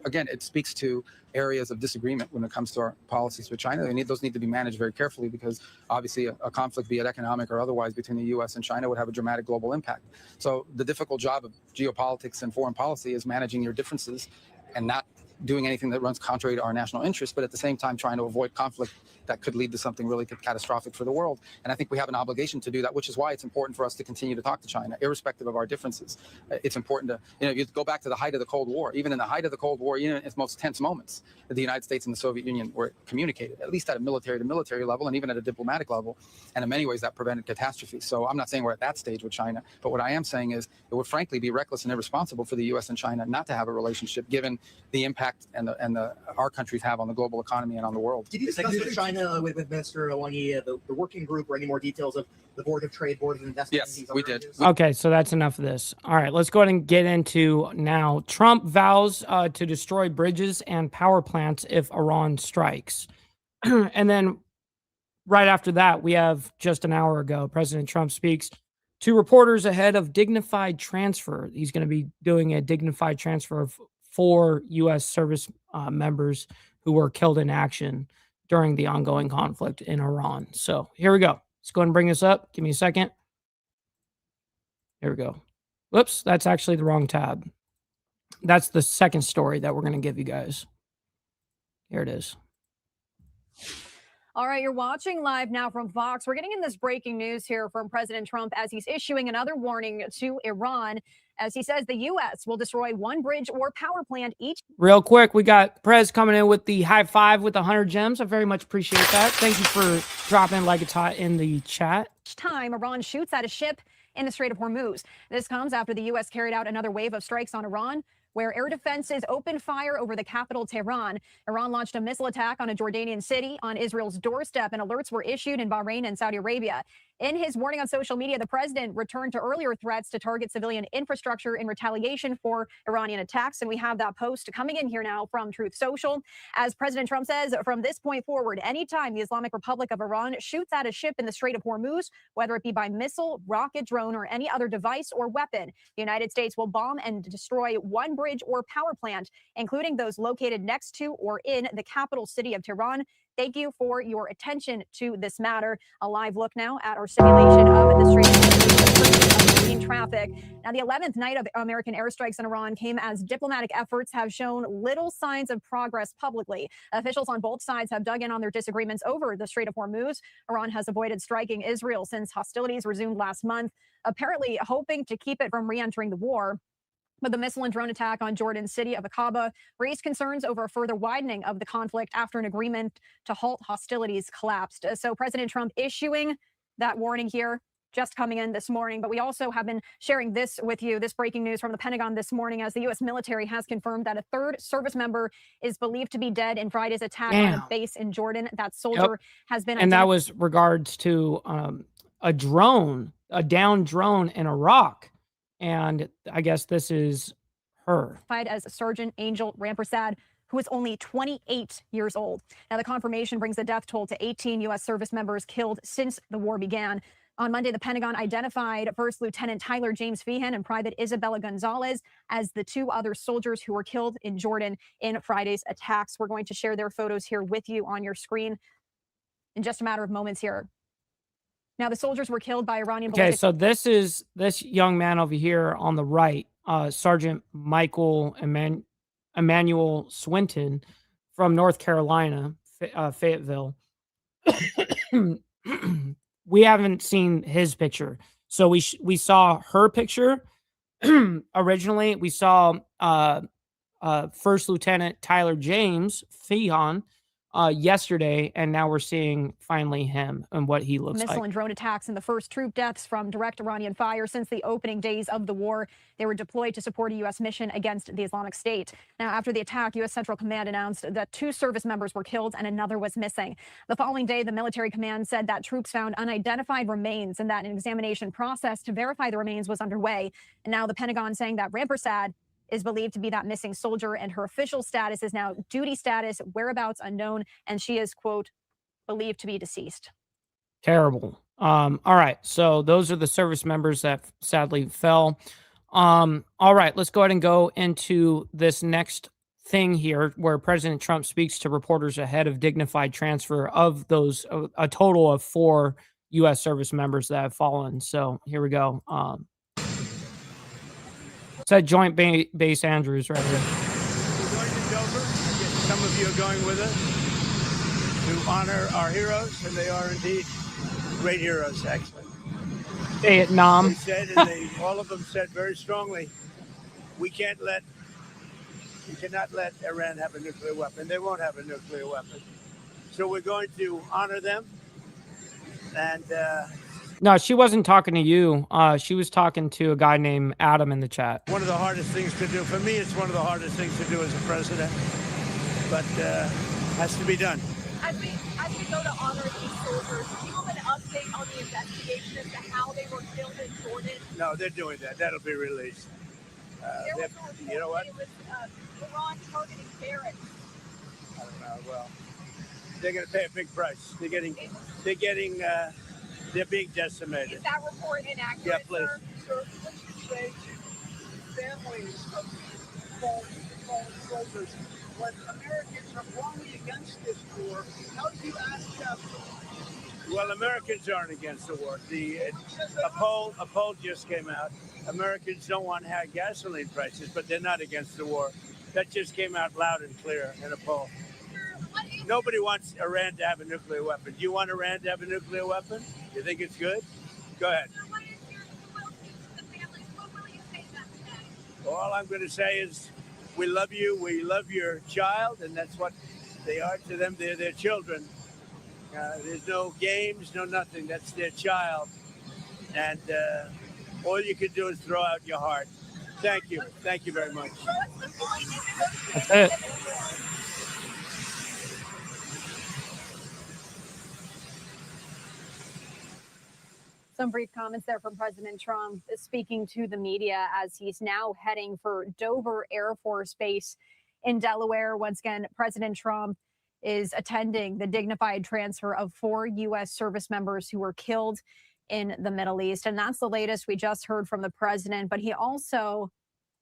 Again, it speaks to areas of disagreement when it comes to our policies with China. Those need to be managed very carefully because obviously a conflict, be it economic or otherwise, between the U.S. and China would have a dramatic global impact. So the difficult job of geopolitics and foreign policy is managing your differences and not doing anything that runs contrary to our national interests, but at the same time trying to avoid conflict that could lead to something really catastrophic for the world. And I think we have an obligation to do that, which is why it's important for us to continue to talk to China, irrespective of our differences. It's important to, you go back to the height of the Cold War. Even in the height of the Cold War, even in its most tense moments, the United States and the Soviet Union were communicated, at least at a military to military level and even at a diplomatic level. And in many ways, that prevented catastrophe. So I'm not saying we're at that stage with China, but what I am saying is it would frankly be reckless and irresponsible for the U.S. and China not to have a relationship, given the impact and our countries have on the global economy and on the world. Did you discuss with China, with Minister Wangi, the working group, or any more details of the Board of Trade, Board of Investment? Yes, we did. Okay, so that's enough of this. All right, let's go ahead and get into now. Trump vows to destroy bridges and power plants if Iran strikes. And then right after that, we have just an hour ago, President Trump speaks to reporters ahead of dignified transfer. He's going to be doing a dignified transfer of 4 U.S. service members who were killed in action during the ongoing conflict in Iran. So here we go. Let's go ahead and bring this up. Give me a second. Here we go. Whoops, that's actually the wrong tab. That's the second story that we're going to give you guys. Here it is. All right, you're watching live now from Fox. We're getting in this breaking news here from President Trump as he's issuing another warning to Iran, as he says the U.S. will destroy one bridge or power plant each. Real quick, we got Prez coming in with the high five with 100 gems. I very much appreciate that. Thank you for dropping like it's hot in the chat. Each time Iran shoots at a ship in the Strait of Hormuz. This comes after the U.S. carried out another wave of strikes on Iran, where air defenses opened fire over the capital, Tehran. Iran launched a missile attack on a Jordanian city on Israel's doorstep, and alerts were issued in Bahrain and Saudi Arabia. In his warning on social media, the president returned to earlier threats to target civilian infrastructure in retaliation for Iranian attacks. And we have that post coming in here now from Truth Social. As President Trump says, from this point forward, anytime the Islamic Republic of Iran shoots at a ship in the Strait of Hormuz, whether it be by missile, rocket, drone, or any other device or weapon, the United States will bomb and destroy one bridge or power plant, including those located next to or in the capital city of Tehran. Thank you for your attention to this matter. A live look now at our simulation of the Strait of Hormuz traffic. Now, the 11th night of American airstrikes in Iran came as diplomatic efforts have shown little signs of progress publicly. Officials on both sides have dug in on their disagreements over the Strait of Hormuz. Iran has avoided striking Israel since hostilities resumed last month, apparently hoping to keep it from re-entering the war. But the missile and drone attack on Jordan's city of Aqaba raised concerns over a further widening of the conflict after an agreement to halt hostilities collapsed. So President Trump issuing that warning here, just coming in this morning. But we also have been sharing this with you, this breaking news from the Pentagon this morning, as the U.S. military has confirmed that a third service member is believed to be dead in Friday's attack on a base in Jordan. That soldier has been And that was regards to a drone, a downed drone in Iraq. And I guess this is her. As Sergeant Angel Rampersad, who is only 28 years old. Now, the confirmation brings the death toll to 18 U.S. service members killed since the war began. On Monday, the Pentagon identified First Lieutenant Tyler James Feehan and Private Isabella Gonzalez as the 2 other soldiers who were killed in Jordan in Friday's attacks. We're going to share their photos here with you on your screen in just a matter of moments here. Now, the soldiers were killed by Iranian Okay, so this is this young man over here on the right, Sergeant Michael Emmanuel Swinton from North Carolina, Fayetteville. We haven't seen his picture. So we saw her picture. Originally, we saw First Lieutenant Tyler James Feehan yesterday, and now we're seeing finally him and what he looks Missile like. and drone attacks and the first troop deaths from direct Iranian fire since the opening days of the war. They were deployed to support a U.S. mission against the Islamic State. Now, after the attack, U.S. Central Command announced that 2 service members were killed and another was missing. The following day, the military command said that troops found unidentified remains and that an examination process to verify the remains was underway. And now the Pentagon saying that Rampersad is believed to be that missing soldier, and her official status is now duty status, whereabouts unknown, and she is, quote, believed to be deceased. Terrible. All right, so those are the service members that sadly fell. All right, let's go ahead and go into this next thing here where President Trump speaks to reporters ahead of dignified transfer of those, a total of 4 U.S. service members that have fallen. So here we go. It's at Joint Base Andrews right here. We're going to Dover. I guess some of you are going with us to honor our heroes, and they are indeed great heroes, actually. Vietnam. They said, and all of them said very strongly, we cannot let Iran have a nuclear weapon. They won't have a nuclear weapon. So we're going to honor them. And no, she wasn't talking to you. She was talking to a guy named Adam in the chat. one of the hardest things to do. For me, it's one of the hardest things to do as a president. But has to be done. As we go to honor these soldiers, do you have an update on the investigation as to how they were killed in Jordan? No, they're doing that. That'll be released. There was a report you know what? that it was Iran targeting barracks. I don't know. Well, they're going to pay a big price. They're being decimated. Is that report inaccurate? Yeah, please. Sir? What you say to families of fallen soldiers when Americans are wrongly against this war? How do you ask them? Well, Americans aren't against the war. A poll just came out. Americans don't want high gasoline prices, but they're not against the war. That just came out loud and clear in a poll. Nobody wants Iran to have a nuclear weapon. Do you want Iran to have a nuclear weapon? You think it's good? Go ahead. All I'm going to say is we love you. We love your child, and that's what they are to them. They're their children. There's no games, no nothing. That's their child. And all you can do is throw out your heart. Thank you. Thank you very much. That's it. Some brief comments there from President Trump speaking to the media as he's now heading for Dover Air Force Base in Delaware. Once again, President Trump is attending the dignified transfer of 4 U.S. service members who were killed in the Middle East. And that's the latest we just heard from the president. But he also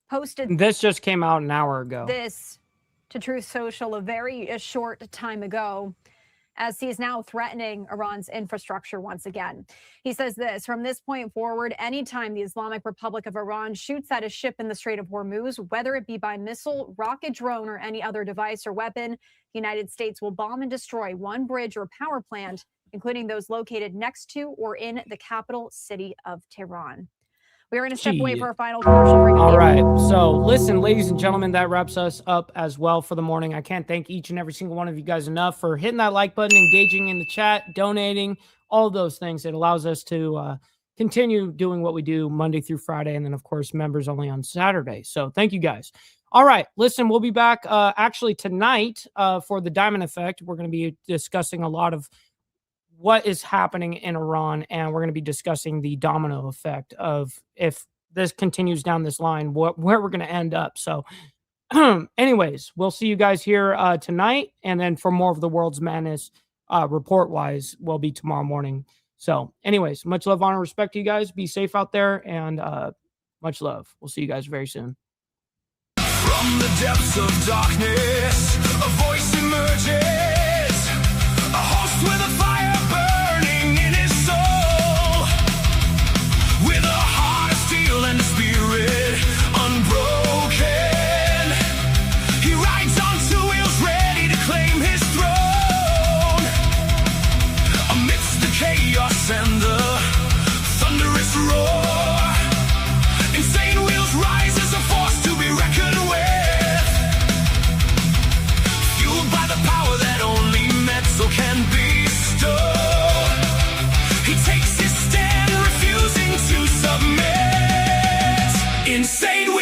posted This just came out an hour ago. this to Truth Social a short time ago, as he is now threatening Iran's infrastructure once again. He says this: from this point forward, anytime the Islamic Republic of Iran shoots at a ship in the Strait of Hormuz, whether it be by missile, rocket, drone, or any other device or weapon, the United States will bomb and destroy one bridge or power plant, including those located next to or in the capital city of Tehran. We are going to step away for a final commercial break. All right. So listen, ladies and gentlemen, that wraps us up as well for the morning. I can't thank each and every single one of you guys enough for hitting that like button, engaging in the chat, donating, all of those things. It allows us to continue doing what we do Monday through Friday. And then, of course, members only on Saturday. So thank you guys. All right. Listen, we'll be back actually tonight for the Diamond Effect. We're going to be discussing a lot of what is happening in Iran, and we're going to be discussing the domino effect of if this continues down this line, where we're going to end up. So anyways, we'll see you guys here tonight, and then for more of the World's Madness report-wise, will be tomorrow morning. So anyways, much love, honor, respect to you guys. Be safe out there, and much love. We'll see you guys very soon. From the depths of darkness, a voice emerges, a host with a fire burning in his soul, with a heart of steel and a spirit unbroken. He rides on 2 wheels, ready to claim his throne. Amidst the chaos and the thunderous roar, insane wheels rise as a force to be reckoned with. insane